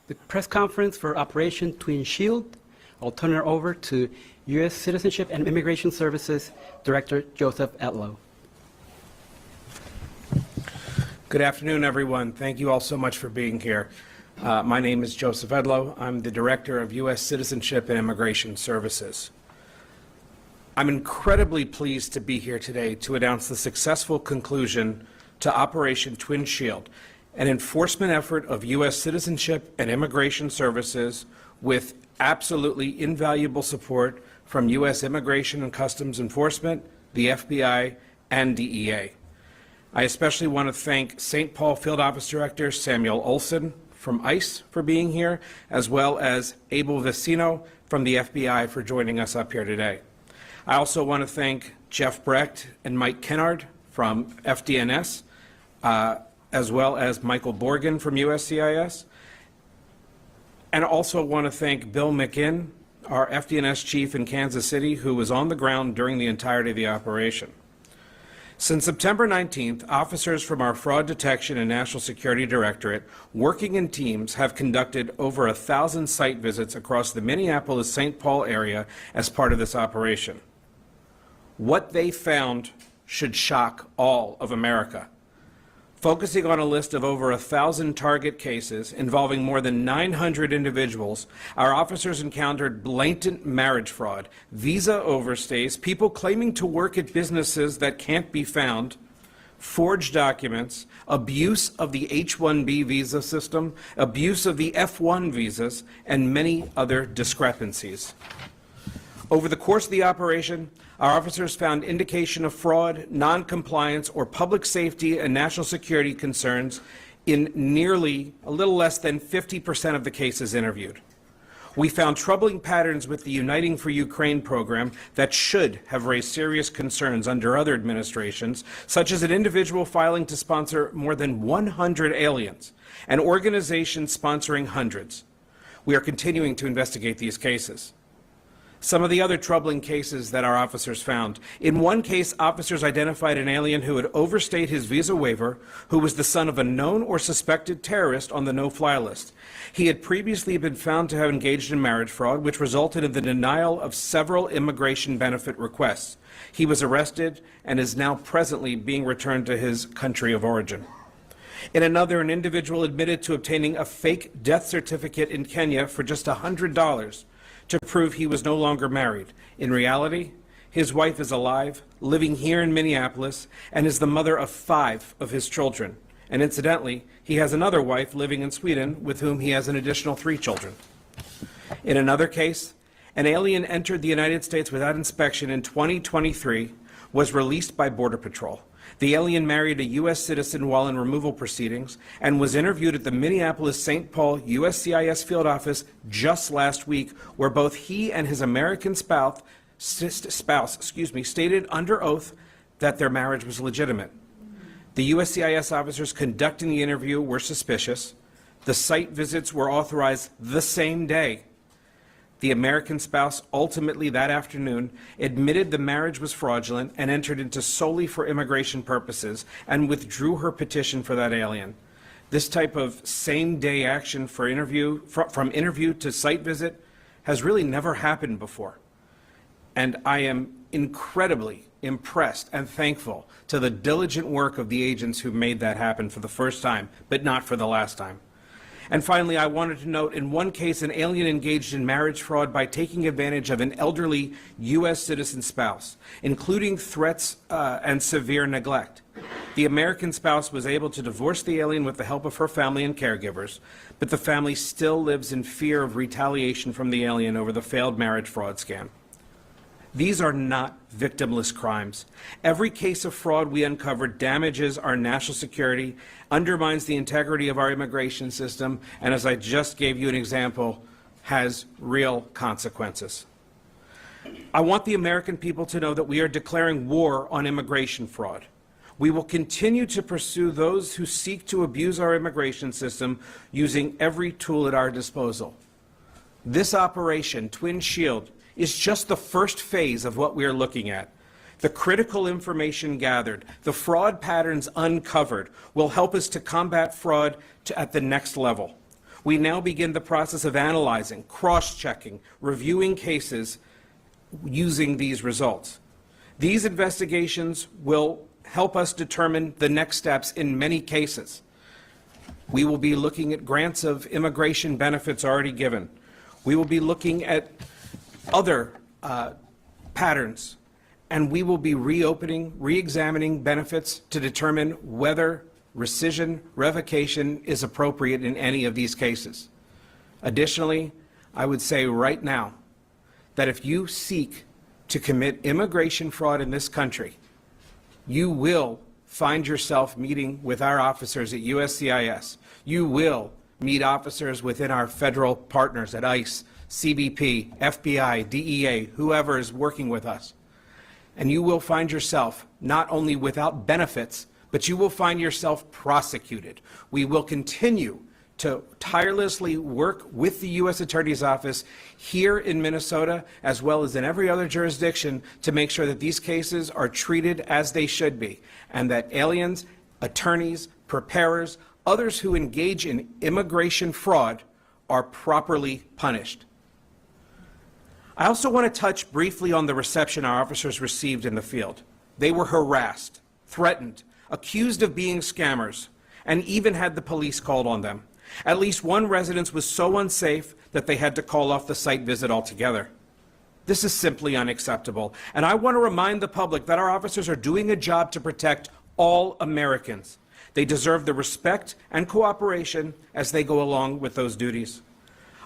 the press conference for Operation Twin Shield. I'll turn it over to U.S. Citizenship and Immigration Services Director Joseph Etlow. Good afternoon, everyone. Thank you all so much for being here. My name is Joseph Etlow. I'm the Director of U.S. Citizenship and Immigration Services. I'm incredibly pleased to be here today to announce the successful conclusion to Operation Twin Shield, an enforcement effort of U.S. Citizenship and Immigration Services with absolutely invaluable support from U.S. Immigration and Customs Enforcement, the FBI, and DEA. I especially want to thank St. Paul Field Office Director Samuel Olson from ICE for being here, as well as Abel Vecino from the FBI for joining us up here today. I also want to thank Jeff Brecht and Mike Kennard from FDNS, as well as Michael Borgen from USCIS. And also want to thank Bill McGinn, our FDNS chief in Kansas City, who was on the ground during the entirety of the operation. Since September 19th, officers from our Fraud Detection and National Security Directorate, working in teams, have conducted over 1,000 site visits across the Minneapolis-St. Paul area as part of this operation. What they found should shock all of America. Focusing on a list of over 1,000 target cases involving more than 900 individuals, our officers encountered blatant marriage fraud, visa overstays, people claiming to work at businesses that can't be found, forged documents, abuse of the H-1B visa system, abuse of the F-1 visas, and many other discrepancies. Over the course of the operation, our officers found indication of fraud, non-compliance, or public safety and national security concerns in nearly a little less than 50% of the cases interviewed. We found troubling patterns with the Uniting for Ukraine program that should have raised serious concerns under other administrations, such as an individual filing to sponsor more than 100 aliens, and organizations sponsoring hundreds. We are continuing to investigate these cases. Some of the other troubling cases that our officers found. In one case, officers identified an alien who had overstayed his visa waiver, who was the son of a known or suspected terrorist on the no-fly list. He had previously been found to have engaged in marriage fraud, which resulted in the denial of several immigration benefit requests. He was arrested and is now presently being returned to his country of origin. In another, an individual admitted to obtaining a fake death certificate in Kenya for just $100 to prove he was no longer married. In reality, his wife is alive, living here in Minneapolis, and is the mother of 5 of his children. And incidentally, he has another wife living in Sweden with whom he has an additional 3 children. In another case, an alien entered the United States without inspection in 2023, was released by Border Patrol. The alien married a U.S. citizen while in removal proceedings and was interviewed at the Minneapolis-St. Paul USCIS field office just last week, where both he and his American spouse stated under oath that their marriage was legitimate. The USCIS officers conducting the interview were suspicious. The site visits were authorized the same day. The American spouse ultimately that afternoon admitted the marriage was fraudulent and entered into solely for immigration purposes and withdrew her petition for that alien. This type of same-day action for interview, from interview to site visit has really never happened before. And I am incredibly impressed and thankful to the diligent work of the agents who made that happen for the first time, but not for the last time. And finally, I wanted to note, in one case, an alien engaged in marriage fraud by taking advantage of an elderly U.S. citizen spouse, including threats and severe neglect. The American spouse was able to divorce the alien with the help of her family and caregivers, but the family still lives in fear of retaliation from the alien over the failed marriage fraud scam. These are not victimless crimes. Every case of fraud we uncover damages our national security, undermines the integrity of our immigration system, and as I just gave you an example, has real consequences. I want the American people to know that we are declaring war on immigration fraud. We will continue to pursue those who seek to abuse our immigration system using every tool at our disposal. This operation, Twin Shield, is just the first phase of what we are looking at. The critical information gathered, the fraud patterns uncovered, will help us to combat fraud at the next level. We now begin the process of analyzing, cross-checking, reviewing cases using these results. These investigations will help us determine the next steps in many cases. We will be looking at grants of immigration benefits already given. We will be looking at other patterns, and we will be re-examining benefits to determine whether rescission, revocation is appropriate in any of these cases. Additionally, I would say right now that if you seek to commit immigration fraud in this country, you will find yourself meeting with our officers at USCIS. You will meet officers within our federal partners at ICE, CBP, FBI, DEA, whoever is working with us. And you will find yourself not only without benefits, but you will find yourself prosecuted. We will continue to tirelessly work with the U.S. Attorney's Office here in Minnesota, as well as in every other jurisdiction, to make sure that these cases are treated as they should be, and that aliens, attorneys, preparers, others who engage in immigration fraud are properly punished. I also want to touch briefly on the reception our officers received in the field. They were harassed, threatened, accused of being scammers, and even had the police called on them. At least one residence was so unsafe that they had to call off the site visit altogether. This is simply unacceptable, and I want to remind the public that our officers are doing a job to protect all Americans. They deserve the respect and cooperation as they go along with those duties.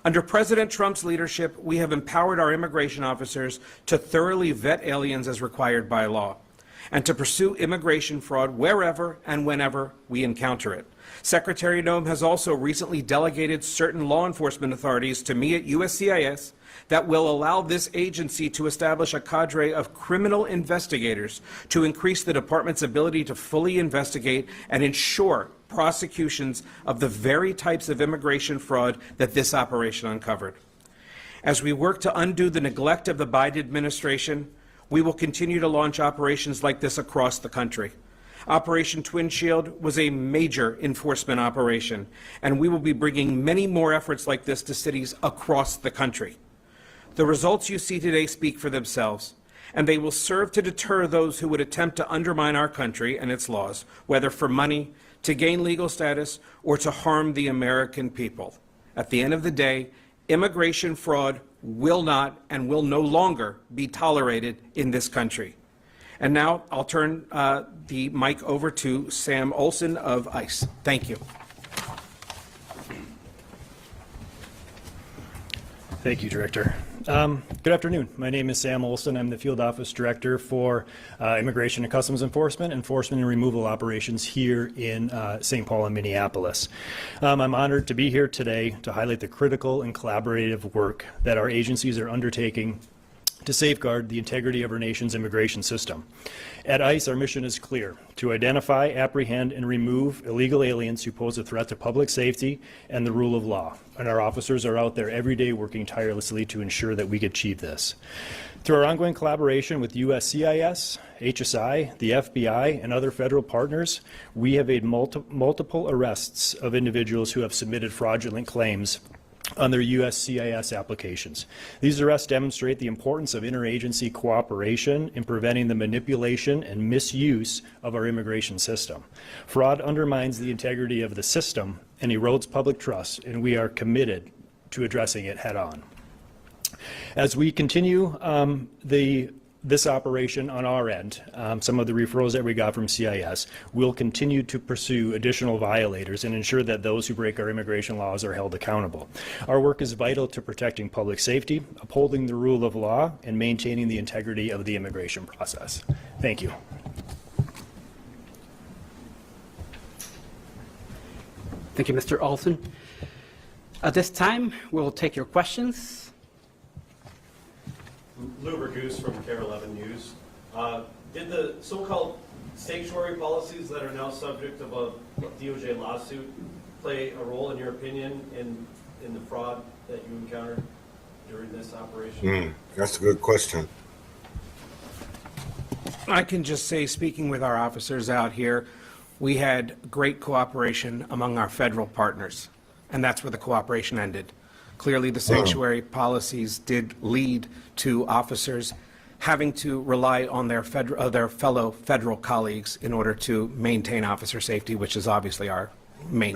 Under President Trump's leadership, we have empowered our immigration officers to thoroughly vet aliens as required by law, and to pursue immigration fraud wherever and whenever we encounter it. Secretary Noem has also recently delegated certain law enforcement authorities to me at USCIS that will allow this agency to establish a cadre of criminal investigators to increase the department's ability to fully investigate and ensure prosecutions of the very types of immigration fraud that this operation uncovered. As we work to undo the neglect of the Biden administration, we will continue to launch operations like this across the country. Operation Twin Shield was a major enforcement operation, and we will be bringing many more efforts like this to cities across the country. The results you see today speak for themselves, and they will serve to deter those who would attempt to undermine our country and its laws, whether for money, to gain legal status, or to harm the American people. At the end of the day, immigration fraud will not and will no longer be tolerated in this country. And now I'll turn the mic over to Sam Olson of ICE. Thank you. Thank you, Director. Good afternoon. My name is Sam Olson. I'm the Field Office Director for Immigration and Customs Enforcement and Removal Operations here in St. Paul and Minneapolis. I'm honored to be here today to highlight the critical and collaborative work that our agencies are undertaking to safeguard the integrity of our nation's immigration system. At ICE, our mission is clear: to identify, apprehend, and remove illegal aliens who pose a threat to public safety and the rule of law. And our officers are out there every day working tirelessly to ensure that we achieve this. Through our ongoing collaboration with USCIS, HSI, the FBI, and other federal partners, we have made multiple arrests of individuals who have submitted fraudulent claims on their USCIS applications. These arrests demonstrate the importance of interagency cooperation in preventing the manipulation and misuse of our immigration system. Fraud undermines the integrity of the system and erodes public trust, and we are committed to addressing it head on. As we continue this operation on our end, some of the referrals that we got from CIS, we'll continue to pursue additional violators and ensure that those who break our immigration laws are held accountable. Our work is vital to protecting public safety, upholding the rule of law, and maintaining the integrity of the immigration process. Thank you. Thank you, Mr. Olson. At this time, we'll take your questions. Lou Bergoose from KARE 11 News. Did the so-called sanctuary policies that are now subject of a DOJ lawsuit play a role, in your opinion, in the fraud that you encountered during this operation? That's a good question. I can just say, speaking with our officers out here, we had great cooperation among our federal partners, and that's where the cooperation ended. Clearly, the sanctuary policies did lead to officers having to rely on their fellow federal colleagues in order to maintain officer safety, which is obviously our main,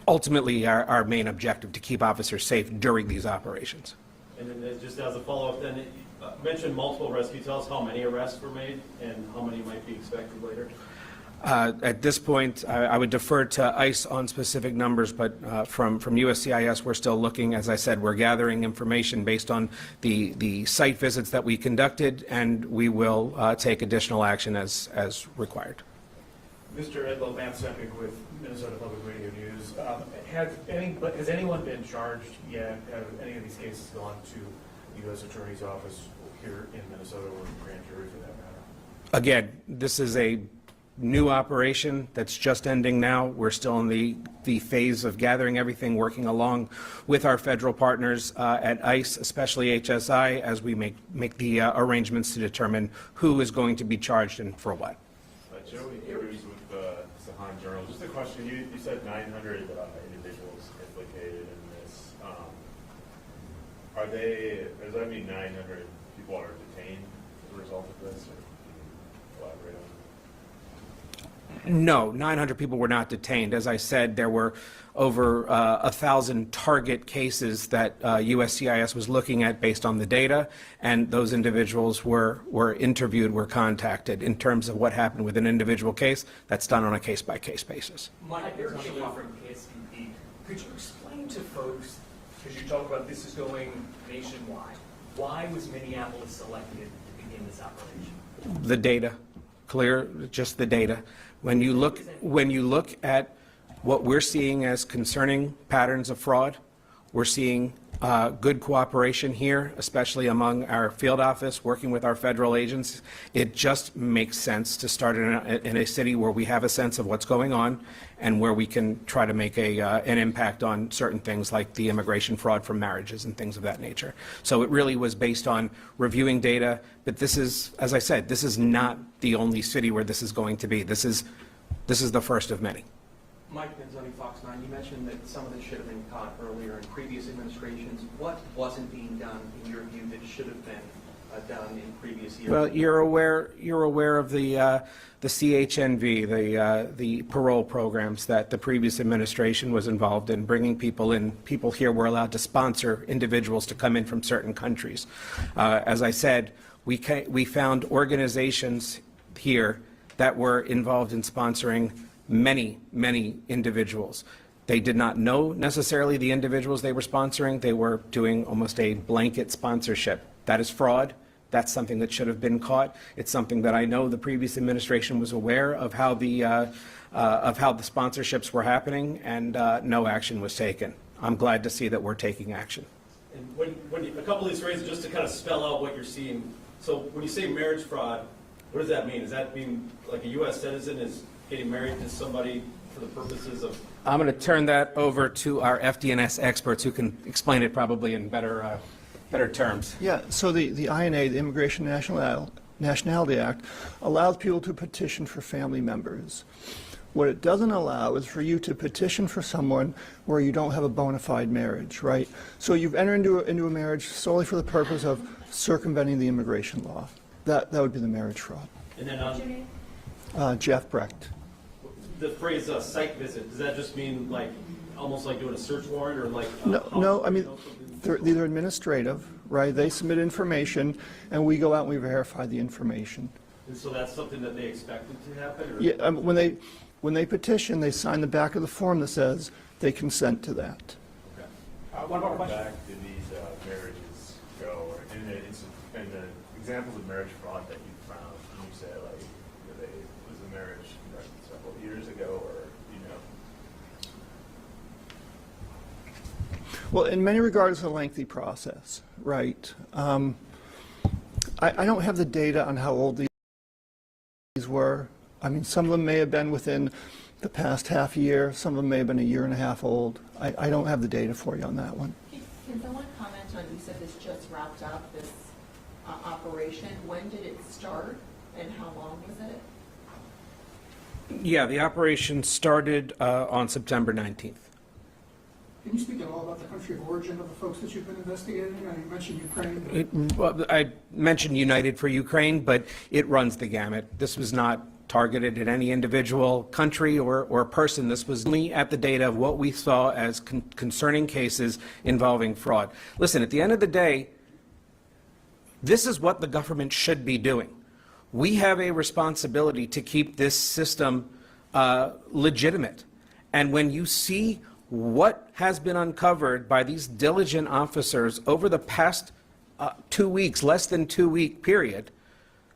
ultimately our main objective, to keep officers safe during these operations. And then just as a follow-up, then you mentioned multiple arrests. Can you tell us how many arrests were made and how many might be expected later? At this point, I would defer to ICE on specific numbers, but from USCIS, we're still looking. As I said, we're gathering information based on the site visits that we conducted, and we will take additional action as required. Mr. Edlow, Van Sepik with Minnesota Public Radio News. Has anyone been charged yet? Have any of these cases gone to the U.S. Attorney's Office here in Minnesota or grand jury for that matter? Again, this is a new operation that's just ending now. We're still in the phase of gathering everything, working along with our federal partners at ICE, especially HSI, as we make the arrangements to determine who is going to be charged and for what. Joey Hughes with the Sahan Journal. Just a question. You said 900 individuals implicated in this. Does that mean 900 people are detained as a result of this? Or can you elaborate on that? No, 900 people were not detained. As I said, there were over 1,000 target cases that USCIS was looking at based on the data, and those individuals were interviewed, were contacted. In terms of what happened with an individual case, that's done on a case-by-case basis. Mike, from KSTP, could you explain to folks, because you talked about this is going nationwide, why was Minneapolis selected to begin this operation? The data, clear, just the data. When you look at what we're seeing as concerning patterns of fraud, we're seeing good cooperation here, especially among our field office, working with our federal agents. It just makes sense to start in a city where we have a sense of what's going on and where we can try to make an impact on certain things like the immigration fraud from marriages and things of that nature. So it really was based on reviewing data, but this is, as I said, this is not the only city where this is going to be. This is the first of many. Mike Manzoni, Fox 9, you mentioned that some of this should have been caught earlier in previous administrations. What wasn't being done, in your view, that should have been done in previous years? Well, you're aware of the CHNV, the parole programs that the previous administration was involved in, bringing people in. People here were allowed to sponsor individuals to come in from certain countries. As I said, we found organizations here that were involved in sponsoring many individuals. They did not know necessarily the individuals they were sponsoring. They were doing almost a blanket sponsorship. That is fraud. That's something that should have been caught. It's something that I know the previous administration was aware of how the sponsorships were happening, and no action was taken. I'm glad to see that we're taking action. And when a couple of these phrases, just to kind of spell out what you're seeing. So when you say marriage fraud, what does that mean? Does that mean like a U.S. citizen is getting married to somebody for the purposes of... I'm going to turn that over to our FDNS experts who can explain it probably in better terms. Yeah, so the INA, the Immigration Nationality Act, allows people to petition for family members. What it doesn't allow is for you to petition for someone where you don't have a bona fide marriage, right? So you've entered into a marriage solely for the purpose of circumventing the immigration law. That would be the marriage fraud. And then Jeff Brecht. The phrase site visit, does that just mean like almost like doing a search warrant or like... No, I mean, these are administrative, right? They submit information and we go out and we verify the information. And so that's something that they expected to happen? Or? Yeah, when they petition, they sign the back of the form that says they consent to that. Okay. How far back do these marriages go? And the examples of marriage fraud that you found, can you say like, was the marriage conducted several years ago, or you know? Well, in many regards, it's a lengthy process, right? I don't have the data on how old these were. I mean, some of them may have been within the past half year. Some of them may have been a year and a half old. I don't have the data for you on that one. Can someone comment on, you said this just wrapped up, this operation. When did it start and how long was it? Yeah, the operation started on September 19th. Can you speak at all about the country of origin of the folks that you've been investigating? You mentioned Ukraine. Well, I mentioned United for Ukraine, but it runs the gamut. This was not targeted at any individual country or person. This was only at the data of what we saw as concerning cases involving fraud. Listen, at the end of the day, this is what the government should be doing. We have a responsibility to keep this system legitimate. And when you see what has been uncovered by these diligent officers over the past 2 weeks, less than 2 week period,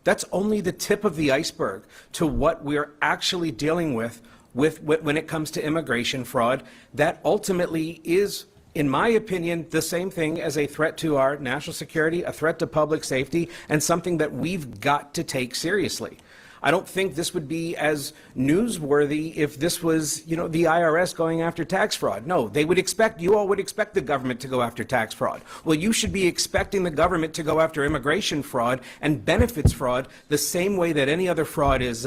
that's only the tip of the iceberg to what we're actually dealing with when it comes to immigration fraud. That ultimately is, in my opinion, the same thing as a threat to our national security, a threat to public safety, and something that we've got to take seriously. I don't think this would be as newsworthy if this was, the IRS going after tax fraud. No, you all would expect the government to go after tax fraud. Well, you should be expecting the government to go after immigration fraud and benefits fraud the same way that any other fraud is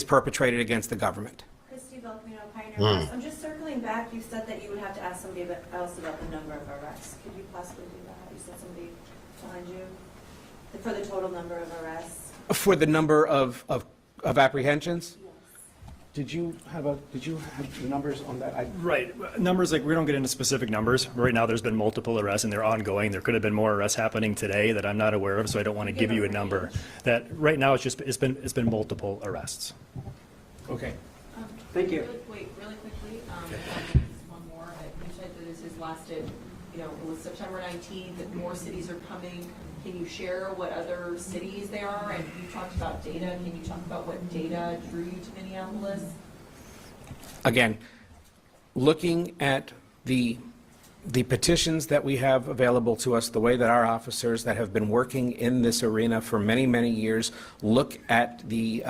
perpetrated against the government. Christy Belcamino, Pioneer Press. I'm just circling back. You said that you would have to ask somebody else about the number of arrests. Could you possibly do that? You said somebody behind you for the total number of arrests. For the number of apprehensions? Did you have the numbers on that? Right. Numbers, we don't get into specific numbers. Right now, there's been multiple arrests, and they're ongoing. There could have been more arrests happening today that I'm not aware of, so I don't want to give you a number. That right now, it's been multiple arrests. Okay. Thank you. Really quickly, one more. You said that this has lasted, it was September 19th, that more cities are coming. Can you share what other cities they are? And you talked about data. Can you talk about what data drew you to Minneapolis? Again, looking at the petitions that we have available to us, the way that our officers that have been working in this arena for many, many years look at the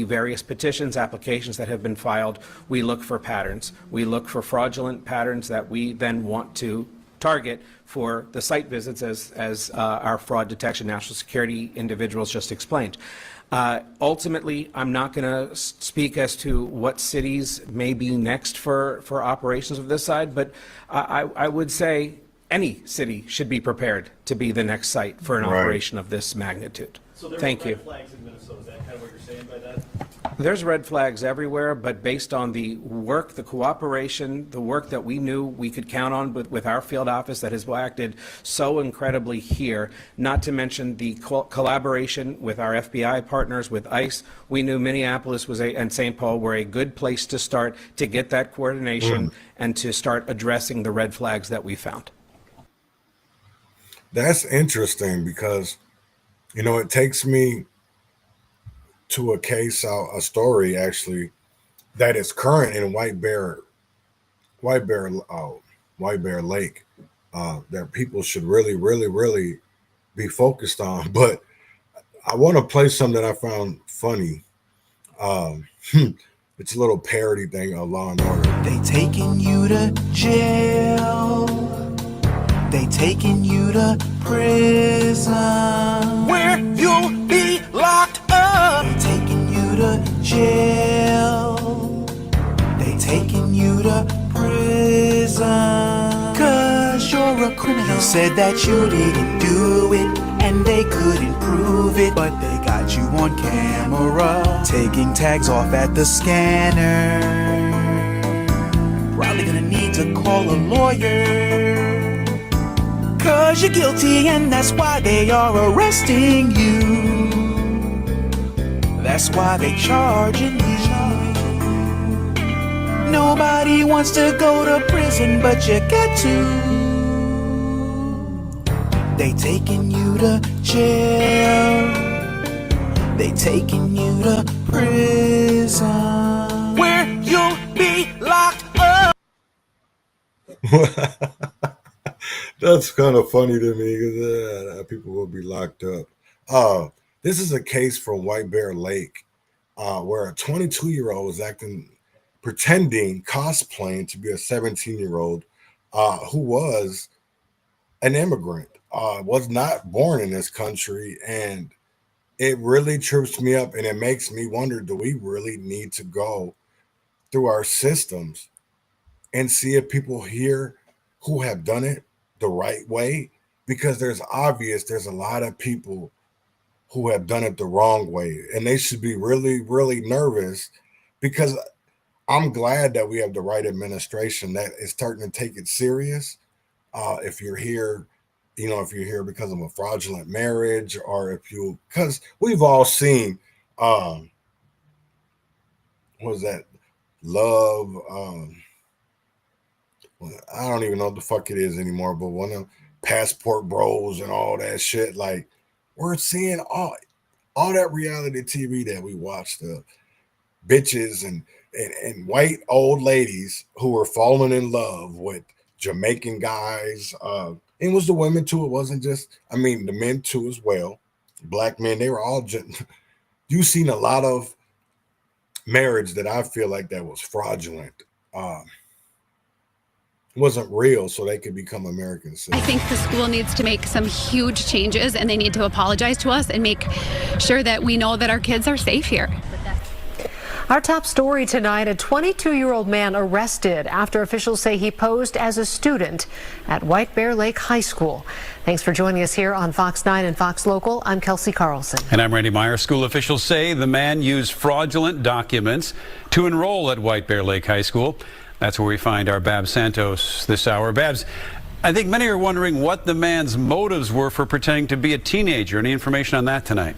various petitions, applications that have been filed, we look for patterns. We look for fraudulent patterns that we then want to target for the site visits, as our fraud detection national security individuals just explained. Ultimately, I'm not going to speak as to what cities may be next for operations of this side, but I would say any city should be prepared to be the next site for an operation of this magnitude. So there Thank are you. red flags in Minnesota. Is that kind of what you're saying by that? There's red flags everywhere, but based on the work, the cooperation, the work that we knew we could count on with our field office that has acted so incredibly here, not to mention the collaboration with our FBI partners, with ICE, we knew Minneapolis and St. Paul were a good place to start to get that coordination and to start addressing the red flags that we found. That's interesting because, it takes me to a story actually that is current in White Bear Lake that people should really be focused on. But I want to play something that I found funny. It's a little parody thing of Law and Order. They taking you to jail. They taking you to prison, where you'll be locked up. They taking you to jail. They taking you to prison, 'cause you're a criminal. You said that you didn't do it, and they couldn't prove it, but they got you on camera, taking tags off at the scanner. Probably gonna need to call a lawyer, 'cause you're guilty, and that's why they are arresting you. That's why they charging you. Nobody wants to go to prison, but you got to. They taking you to jail. They taking you to prison, where you'll be locked up. That's kind of funny to me because people will be locked up. This is a case from White Bear Lake where a 22-year-old was pretending, cosplaying to be a 17-year-old who was an immigrant, was not born in this country. And it really trips me up, and it makes me wonder, do we really need to go through our systems and see if people here who have done it the right way? Because there's a lot of people who have done it the wrong way, and they should be really nervous, because I'm glad that we have the right administration that is starting to take it serious. If you're here you know, if you're here because of a fraudulent marriage, or if you, because we've all seen, what was that, Love, I don't even know what the fuck it is anymore, but one of Passport Bros and all that shit. Like, we're seeing all that reality TV that we watch, the bitches and white old ladies who were falling in love with Jamaican guys. It was the women too. It wasn't just, I mean, the men too as well. Black men, they were all just, you've seen a lot of marriage that I feel like that was fraudulent. Wasn't real, so they could become American citizens. I think the school needs to make some huge changes, and they need to apologize to us and make sure that we know that our kids are safe here. Our top story tonight, a 22-year-old man arrested after officials say he posed as a student at White Bear Lake High School. Thanks for joining us here on Fox 9 and Fox Local. I'm Kelsey Carlson. And I'm Randy Meyer. School officials say the man used fraudulent documents to enroll at White Bear Lake High School. That's where we find our Babs Santos this hour. Babs, I think many are wondering what the man's motives were for pretending to be a teenager. Any information on that tonight?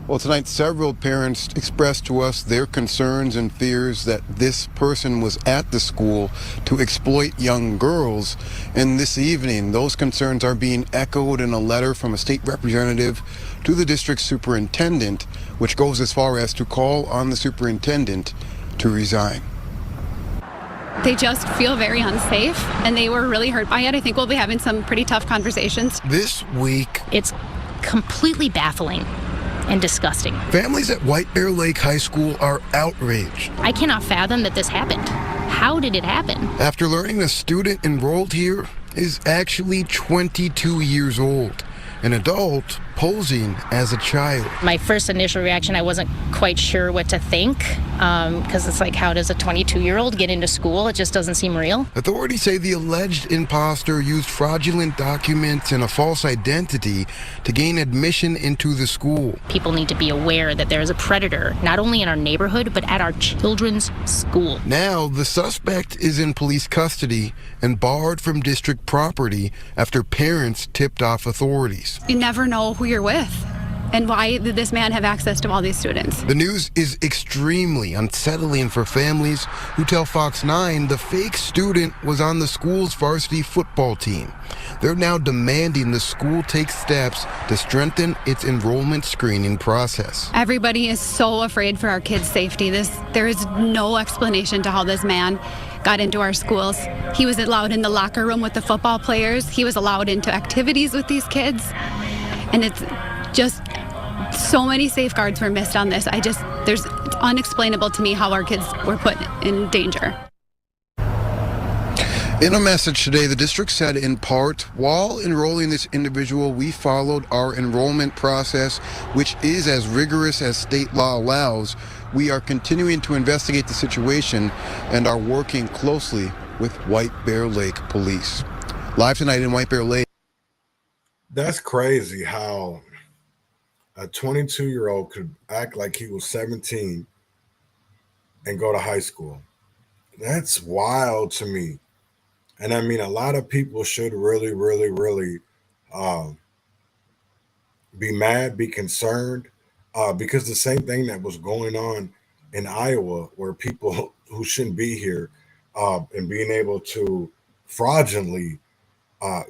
Well, tonight several parents expressed to us their concerns and fears that this person was at the school to exploit young girls. And this evening, those concerns are being echoed in a letter from a state representative to the district superintendent, which goes as far as to call on the superintendent to resign. They just feel very unsafe, and they were really hurt by it. I think we'll be having some pretty tough conversations. This week, it's completely baffling and disgusting. Families at White Bear Lake High School are outraged. I cannot fathom that this happened. How did it happen? After learning a student enrolled here is actually 22 years old, an adult posing as a child. My first initial reaction, I wasn't quite sure what to think, because it's like, how does a 22-year-old get into school? It just doesn't seem real. Authorities say the alleged imposter used fraudulent documents and a false identity to gain admission into the school. People need to be aware that there is a predator, not only in our neighborhood, but at our children's school. Now, the suspect is in police custody and barred from district property after parents tipped off authorities. You never know who you're with, and why did this man have access to all these students? The news is extremely unsettling for families who tell Fox 9 the fake student was on the school's varsity football team. They're now demanding the school take steps to strengthen its enrollment screening process. Everybody is so afraid for our kids' safety. There is no explanation to how this man got into our schools. He was allowed in the locker room with the football players. He was allowed into activities with these kids. And it's just so many safeguards were missed on this. It's unexplainable to me how our kids were put in danger. In a message today, the district said in part, while enrolling this individual, we followed our enrollment process, which is as rigorous as state law allows. We are continuing to investigate the situation and are working closely with White Bear Lake Police. Live tonight in White Bear Lake. That's crazy how a 22-year-old could act like he was 17 and go to high school. That's wild to me. And I mean, a lot of people should really, really, really be mad, be concerned, because the same thing that was going on in Iowa, where people who shouldn't be here and being able to fraudulently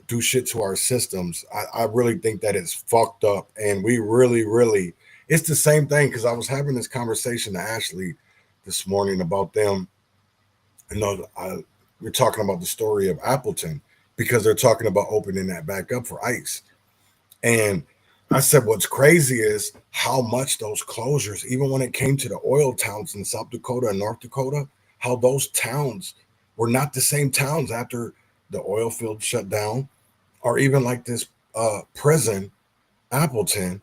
do shit to our systems, I really think that it's fucked up. And we really, really, it's the same thing, because I was having this conversation to Ashley this morning about them. We're talking about the story of Appleton, because they're talking about opening that back up for ICE. And I said, what's crazy is how much those closures, even when it came to the oil towns in South Dakota and North Dakota, how those towns were not the same towns after the oil field shut down, or even like this prison, Appleton,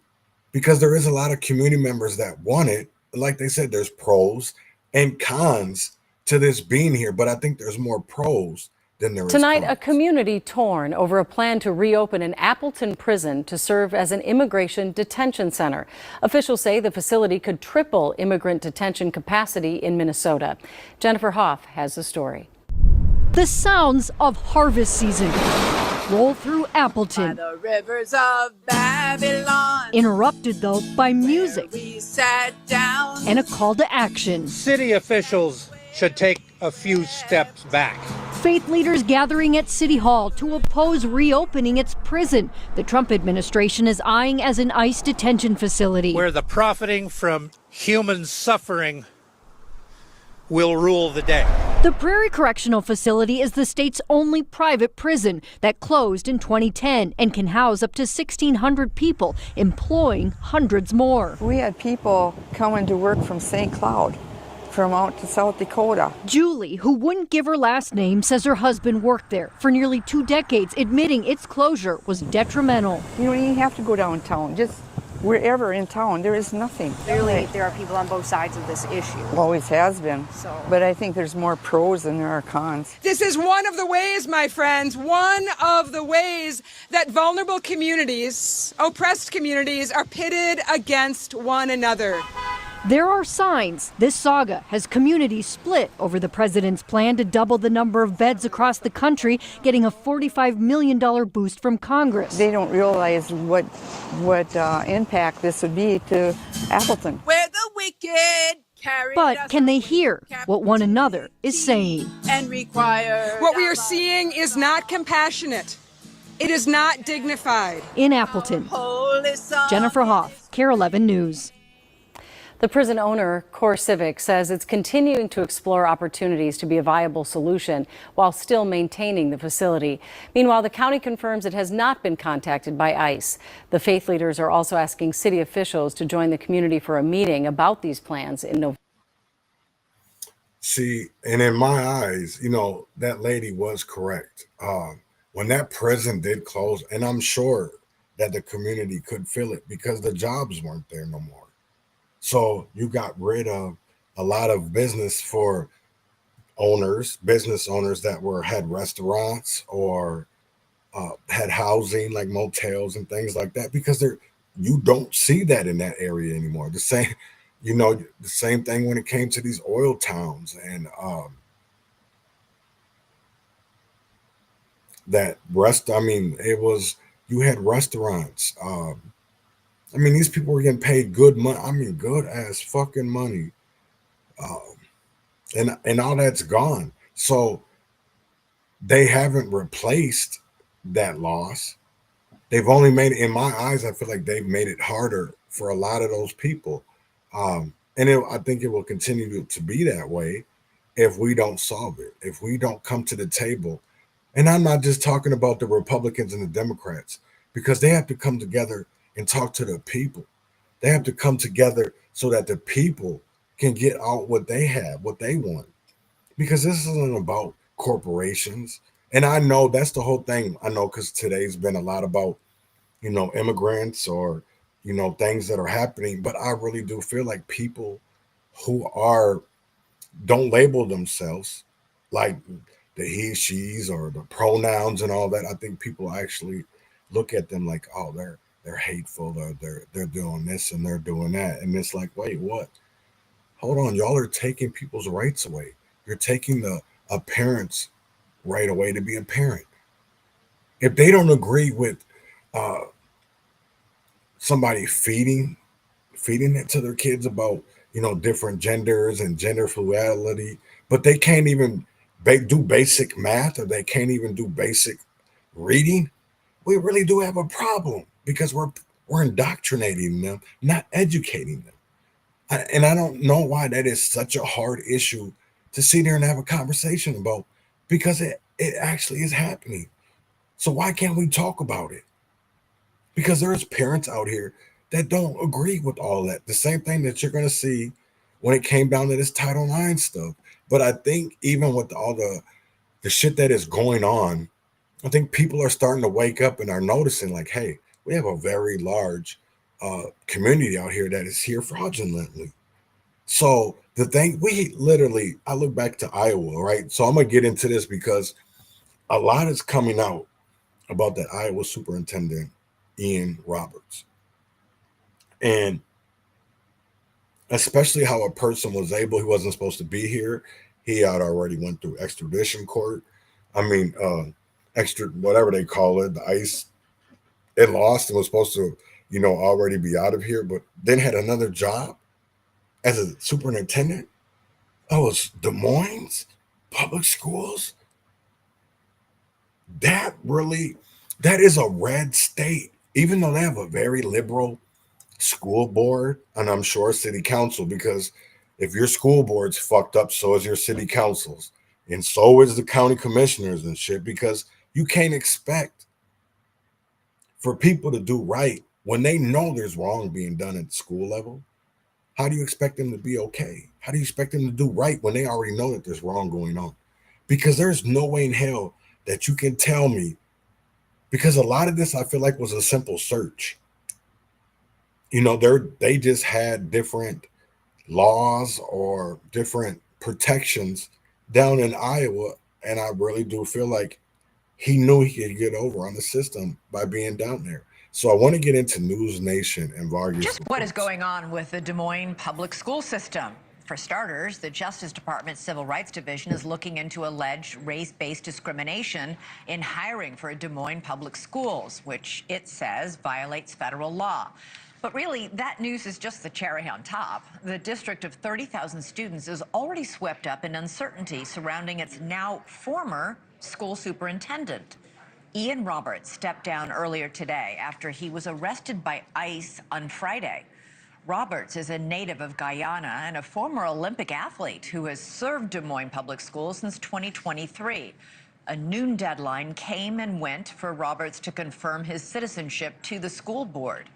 because there is a lot of community members that want it. Like they said, there's pros and cons to this being here, but I think there's more pros than there is Tonight, cons. a community torn over a plan to reopen an Appleton prison to serve as an immigration detention center. Officials say the facility could triple immigrant detention capacity in Minnesota. Jennifer Hoff has the story. The sounds of harvest season. roll through Appleton. By the rivers of Babylon. Interrupted, though, by music We sat down. and a call to action. City officials should take a few steps back. Faith leaders gathering at City Hall to oppose reopening its prison the Trump administration is eyeing as an ICE detention facility. Where the profiting from human suffering will rule the day. The Prairie Correctional Facility is the state's only private prison that closed in 2010 and can house up to 1,600 people, employing hundreds more. We had people coming to work from St. Cloud, from out to South Dakota. Julie, who wouldn't give her last name, says her husband worked there for nearly 2 decades, admitting its closure was detrimental. You don't even have to go downtown, just wherever in town, there is nothing. Clearly, there are people on both sides of this issue. Always has been. But I think there's more pros than there are cons. This is one of the ways, my friends, one of the ways that vulnerable communities, oppressed communities, are pitted against one another. There are signs this saga has communities split over the president's plan to double the number of beds across the country, getting a $45 million boost from Congress. They don't realize what impact this would be to Appleton. Where the wicked carry But can they hear what one another is saying? and require. What we are seeing is not compassionate. It is not dignified. In Appleton, Holy Son. Jennifer Hoff, KARE 11 News. The prison owner, Core Civic, says it's continuing to explore opportunities to be a viable solution while still maintaining the facility. Meanwhile, the county confirms it has not been contacted by ICE. The faith leaders are also asking city officials to join the community for a meeting about these plans in November. See, and in my eyes, that lady was correct. When that prison did close, and I'm sure that the community could feel it because the jobs weren't there no more. So you got rid of a lot of business for business owners that had restaurants or had housing like motels and things like that, because you don't see that in that area anymore. The same thing when it came to these oil towns and you had restaurants. These people were getting paid good money. Good ass fucking money. And all that's gone. So they haven't replaced that loss. They've only made it, in my eyes, I feel like they've made it harder for a lot of those people. I think it will continue to be that way if we don't solve it, if we don't come to the table. And I'm not just talking about the Republicans and the Democrats, because they have to come together and talk to the people. They have to come together so that the people can get out what they have, what they want. Because this isn't about corporations. And I know that's the whole thing. I know because today's been a lot about, immigrants or, things that are happening. But I really do feel like people who don't label themselves like the he, she's or the pronouns and all that. I think people actually look at them like, oh, they're hateful, or they're doing this and they're doing that. And it's like, wait, what? Hold on, y'all are taking people's rights away. You're taking a parent's right away to be a parent. If they don't agree with somebody feeding it to their kids about, different genders and gender fluidity, but they can't even do basic math, or they can't even do basic reading, we really do have a problem. Because we're indoctrinating them, not educating them. And I don't know why that is such a hard issue to sit there and have a conversation about, because it actually is happening. So why can't we talk about it? Because there's parents out here that don't agree with all that. The same thing that you're going to see when it came down to this Title IX stuff. But I think even with all the shit that is going on, I think people are starting to wake up and are noticing like, hey, we have a very large community out here that is here fraudulently. So the thing, I look back to Iowa, right? So I'm going to get into this because a lot is coming out about that Iowa superintendent, Ian Roberts. And especially how a person was he wasn't supposed to be here. He had already went through extradition court. extra, whatever they call it, the ICE. It lost and was supposed to, already be out of here, but then had another job as a superintendent. Oh, it's Des Moines Public Schools. That is a red state, even though they have a very liberal school board, and I'm sure city council, because if your school board's fucked up, so is your city councils, and so is the county commissioners and shit, because you can't expect for people to do right when they know there's wrong being done at the school level. How do you expect them to be okay? How do you expect them to do right when they already know that there's wrong going on? Because there's no way in hell that you can tell me, because a lot of this I feel like was a simple search. They just had different laws or different protections down in Iowa, and I really do feel like he knew he could get over on the system by being down there. So I want to get into News Nation and Vargas. Just what is going on with the Des Moines public school system? For starters, the Justice Department's Civil Rights Division is looking into alleged race-based discrimination in hiring for Des Moines public schools, which it says violates federal law. But really, that news is just the cherry on top. The district of 30,000 students is already swept up in uncertainty surrounding its now former school superintendent. Ian Roberts stepped down earlier today after he was arrested by ICE on Friday. Roberts is a native of Guyana and a former Olympic athlete who has served Des Moines Public Schools since 2023. A noon deadline came and went for Roberts to confirm his citizenship to the school board.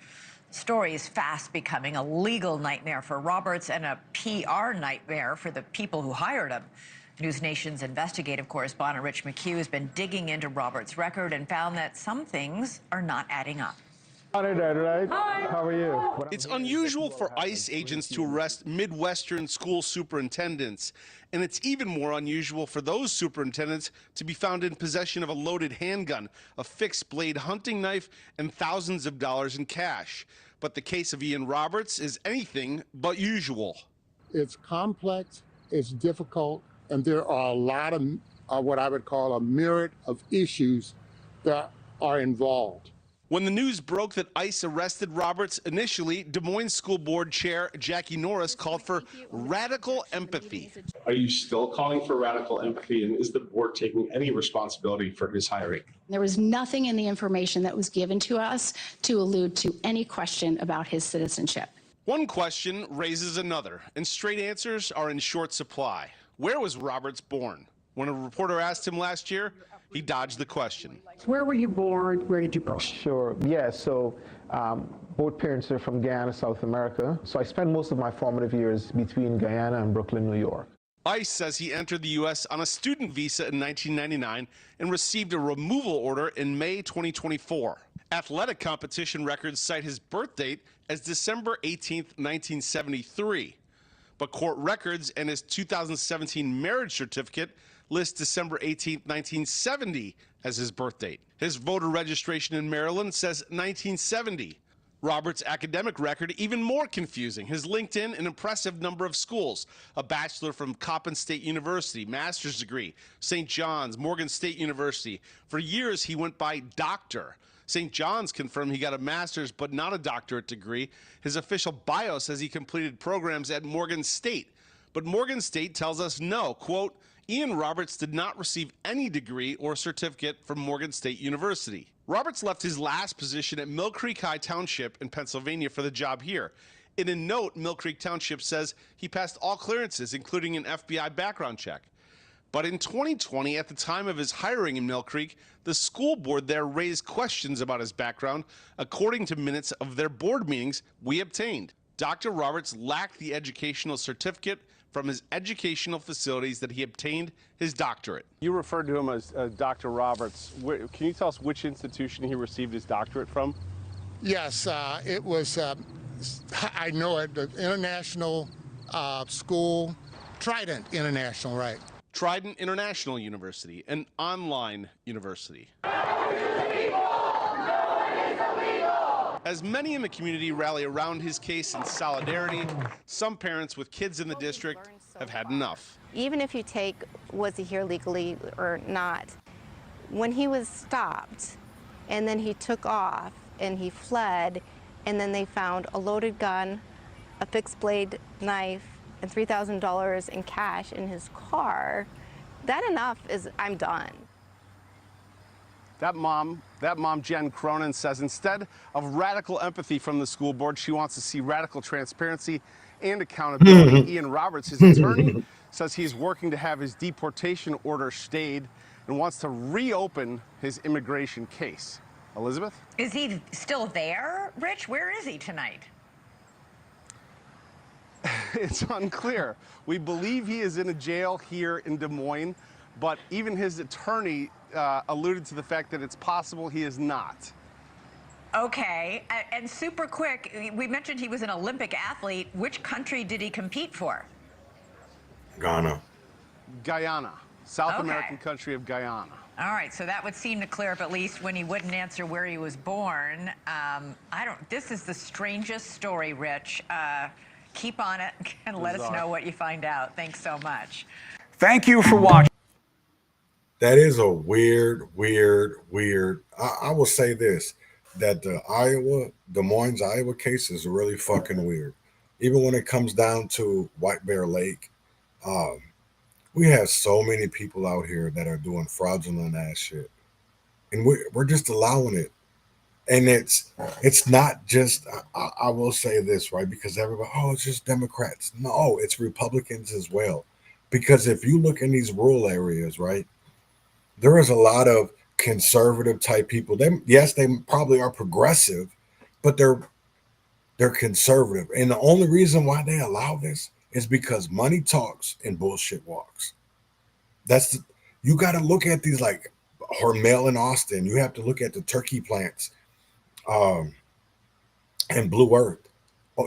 The story is fast becoming a legal nightmare for Roberts and a PR nightmare for the people who hired him. News Nation's investigative correspondent Rich McHugh has been digging into Roberts' record and found that some things are not adding up. How are you? It's unusual for ICE agents to arrest Midwestern school superintendents, and it's even more unusual for those superintendents to be found in possession of a loaded handgun, a fixed blade hunting knife, and thousands of dollars in cash. But the case of Ian Roberts is anything but usual. It's complex, it's difficult, and there are a lot of what I would call a myriad of issues that are involved. When the news broke that ICE arrested Roberts, initially, Des Moines School Board Chair Jackie Norris called for radical empathy. Are you still calling for radical empathy, and is the board taking any responsibility for his hiring? There was nothing in the information that was given to us to allude to any question about his citizenship. One question raises another, and straight answers are in short supply. Where was Roberts born? When a reporter asked him last year, he dodged the question. Where were you born? Where did you grow up? Sure. Yeah, so both parents are from Guyana, South America. So I spent most of my formative years between Guyana and Brooklyn, New York. ICE says he entered the U.S. on a student visa in 1999 and received a removal order in May 2024. Athletic competition records cite his birth date as December 18, 1973. But court records and his 2017 marriage certificate list December 18, 1970 as his birth date. His voter registration in Maryland says 1970. Roberts' academic record even more confusing. His LinkedIn, an impressive number of schools. A bachelor from Coppin State University, master's degree, St. John's, Morgan State University. For years, he went by doctor. St. John's confirmed he got a master's but not a doctorate degree. His official bio says he completed programs at Morgan State. But Morgan State tells us no, quote, Ian Roberts did not receive any degree or certificate from Morgan State University. Roberts left his last position at Mill Creek High Township in Pennsylvania for the job here. In a note, Mill Creek Township says he passed all clearances, including an FBI background check. But in 2020, at the time of his hiring in Mill Creek, the school board there raised questions about his background, according to minutes of their board meetings we obtained. Dr. Roberts lacked the educational certificate from his educational facilities that he obtained his doctorate. You referred to him as Dr. Roberts. Can you tell us which institution he received his doctorate from? Yes, it was, I know it, the international school, Trident International, right. Trident International University, an online university. As many in the community rally around his case in solidarity, some parents with kids in the district have had enough. Even if you take, was he here legally or not, when he was stopped and then he took off and he fled, and then they found a loaded gun, a fixed blade knife, and $3,000 in cash in his car, that enough is, I'm done. That mom, Jen Cronin, says instead of radical empathy from the school board, she wants to see radical transparency and accountability. Ian Roberts, his attorney, says he's working to have his deportation order stayed and wants to reopen his immigration case. Elizabeth? Is he still there, Rich? Where is he tonight? It's unclear. We believe he is in a jail here in Des Moines, but even his attorney alluded to the fact that it's possible he is not. Okay, and super quick, we mentioned he was an Olympic athlete. Which country did he compete for? Guyana, South American country of Guyana. All right, so that would seem to clear up at least when he wouldn't answer where he was born. This is the strangest story, Rich. Keep on it and let us know what you find out. Thanks so much. Thank you for watching. That is a weird. I will say this, that the Des Moines, Iowa case is really fucking weird. Even when it comes down to White Bear Lake, we have so many people out here that are doing fraudulent ass shit, and we're just allowing it. And it's not just, I will say this, right? Because everybody, it's just Democrats. No, it's Republicans as well. Because if you look in these rural areas, right, there is a lot of conservative type people. They probably are progressive, but they're conservative. And the only reason why they allow this is because money talks and bullshit walks. You got to look at these, like Hormel in Austin. You have to look at the turkey plants. And Blue Earth,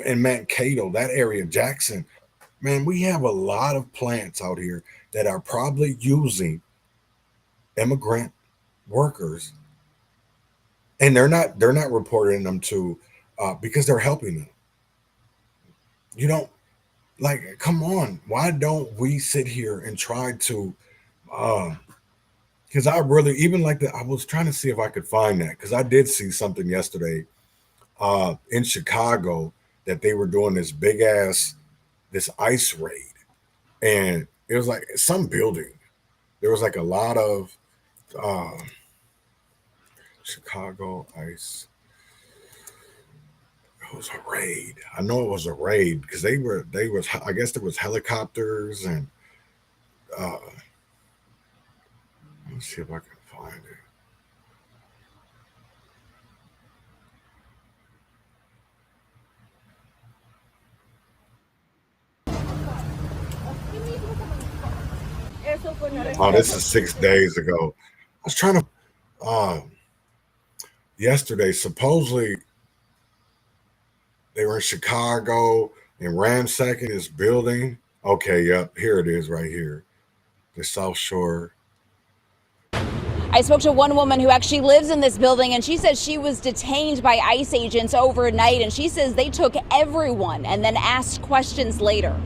and Mankato, that area, Jackson, man, we have a lot of plants out here that are probably using immigrant workers, and they're not reporting them to because they're helping them. You don't, like, come on, why don't we sit here and try to because I really, even like that, I was trying to see if I could find that, because I did see something yesterday in Chicago that they were doing this this ICE raid, and it was like some building. There was like a lot of Chicago ICE. It was a raid. I know it was a raid because they was, I guess there was helicopters and let's see if I can find it. Oh, this is 6 days ago. I was trying to yesterday, supposedly they were in Chicago and ransacking this building. Okay, yep, here it is right here. The South Shore. I spoke to one woman who actually lives in this building, and she says she was detained by ICE agents overnight, and she says they took everyone and then asked questions later.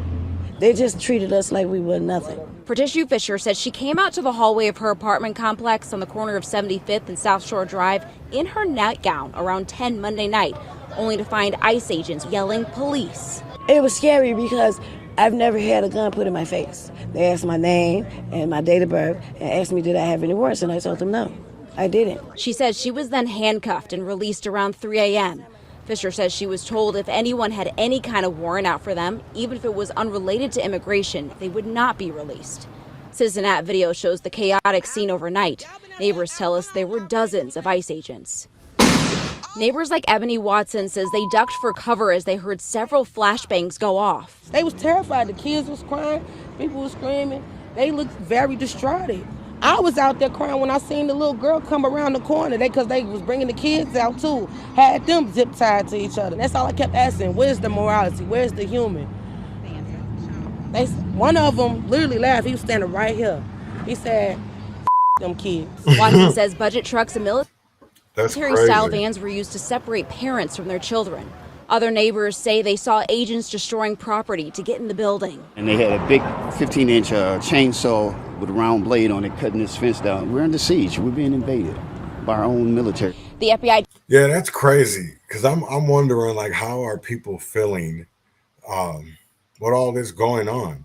They just treated us like we were nothing. Patricia Fisher says she came out to the hallway of her apartment complex on the corner of 75th and South Shore Drive in her nightgown around 10 Monday night, only to find ICE agents yelling police. It was scary because I've never had a gun put in my face. They asked my name and my date of birth and asked me did I have any warrants, and I told them no, I didn't. She says she was then handcuffed and released around 3 a.m. Fisher says she was told if anyone had any kind of warrant out for them, even if it was unrelated to immigration, they would not be released. Citizen video shows the chaotic scene overnight. Neighbors tell us there were dozens of ICE agents. Neighbors like Ebony Watson says they ducked for cover as they heard several flashbangs go off. They was terrified. The kids was crying, people was screaming. They looked very distraught. I was out there crying when I seen the little girl come around the corner. Because they was bringing the kids out too. Had them zip tied to each other. That's all I kept asking. Where's the morality? Where's the human? One of them literally laughed. He was standing right here. He said, them kids. Watson says budget trucks and military-style vans were used to separate parents from their children. Other neighbors say they saw agents destroying property to get in the building. And they had a big 15-inch chainsaw with a round blade on it, cutting this fence down. We're under siege. We're being invaded by our own military. The FBI. Yeah, that's crazy. Because I'm wondering, like, how are people feeling with all this going on?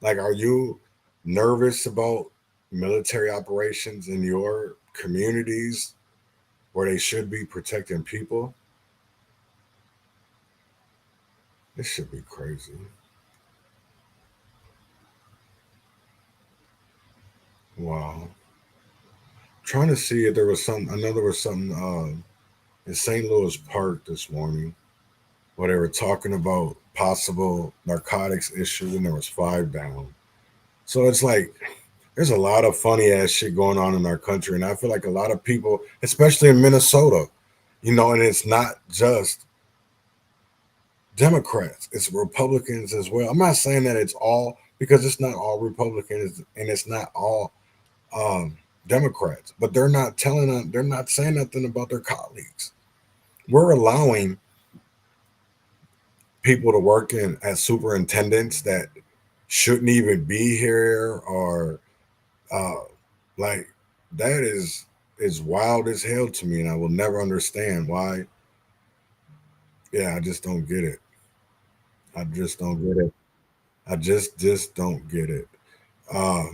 Like, are you nervous about military operations in your communities where they should be protecting people? This should be crazy. Wow. Trying to see if there was something. I know there was something in St. Louis Park this morning where they were talking about possible narcotics issue, and there was 5 down. So it's like there's a lot of funny ass shit going on in our country, and I feel like a lot of people, especially in Minnesota, you know, and it's not just Democrats, it's Republicans as well. I'm not saying that it's all, because it's not all Republicans and it's not all Democrats, but they're not saying nothing about their colleagues. We're allowing people to work as superintendents that shouldn't even be here, or like, that is wild as hell to me, and I will never understand why. Yeah, I just don't get it. I just don't get it. I just don't get it. I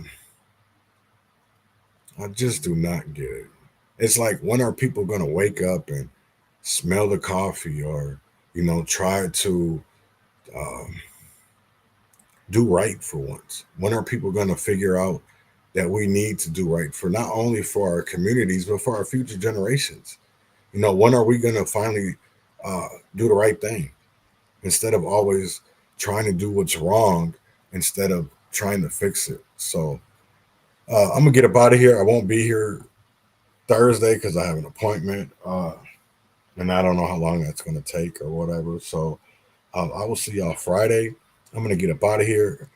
just do not get it. It's like, when are people going to wake up and smell the coffee, or, you know, try to do right for once? When are people going to figure out that we need to do right for not only for our communities, but for our future generations? You know, when are we going to finally do the right thing, instead of always trying to do what's wrong instead of trying to fix it? So I'm gonna get up out of here. I won't be here Thursday because I have an appointment, and I don't know how long that's gonna take or whatever. So I will see y'all Friday. I'm gonna get up out of here.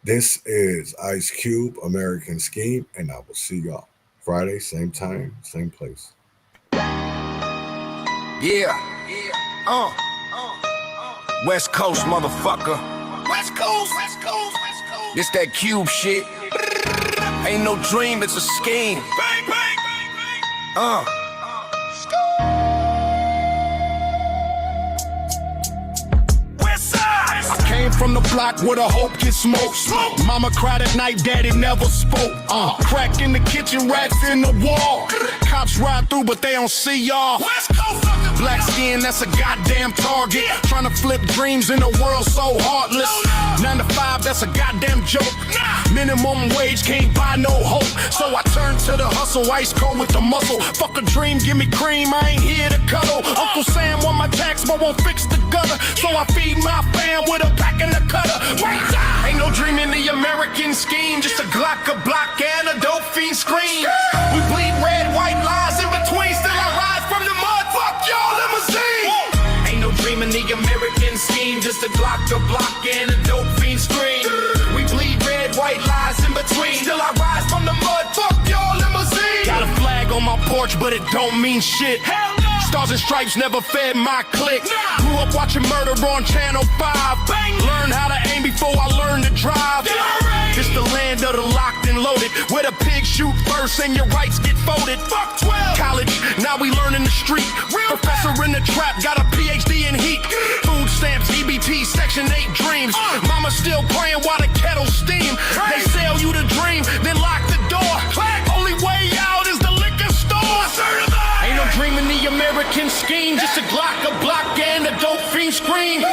This is Ice Cube, American Scheme, and I will see y'all Friday, same time, same place. Yeah. West Coast, motherfucker. West Coast. This that Cube shit. Ain't no dream, it's a scheme. Bang, bang, bang, bang. Came from the block where the hope gets smoked. Mama cried at night, daddy never spoke. Crack in the kitchen, rats in the wall. Cops ride through, but they don't see y'all. Black skin, that's a goddamn target. Trying to flip dreams in a world so heartless. 9 to 5, that's a goddamn joke. Minimum wage can't buy no hope. So I turn to the hustle, ice cold with the muscle. Fuck a dream, give me cream, I ain't here to cuddle. Uncle Sam want my tax, but won't fix the gutter. So I feed my fam with a pack and a cutter. Ain't no dream in the American scheme. Just a Glock, a block, and a dope fiend scream. We bleed red, white lies in between. Still I rise from the mud, fuck y'all limousine. Ain't no dream in the American scheme. Just a Glock, a block, and a dope fiend scream. We bleed red, white lies in between. Still I rise from the mud, fuck y'all limousine. Got a flag on my porch, but it don't mean shit. Hell no. Stars and Stripes never fed my clique. Grew up watching murder on Channel 5. Learned how to aim before I learned to drive. It's the land of the locked and loaded, where the pigs shoot first and your rights get folded. Fuck 12. College, now we learn in the street. Professor in the trap, got a PhD in heat. Food stamps, EBT, Section 8 dreams. Mama still praying while the kettle steam. They sell you the dream, then lock the door. Only way out is the liquor store. Ain't no dream in the American scheme. Just a Glock, a block, and a dope fiend scream.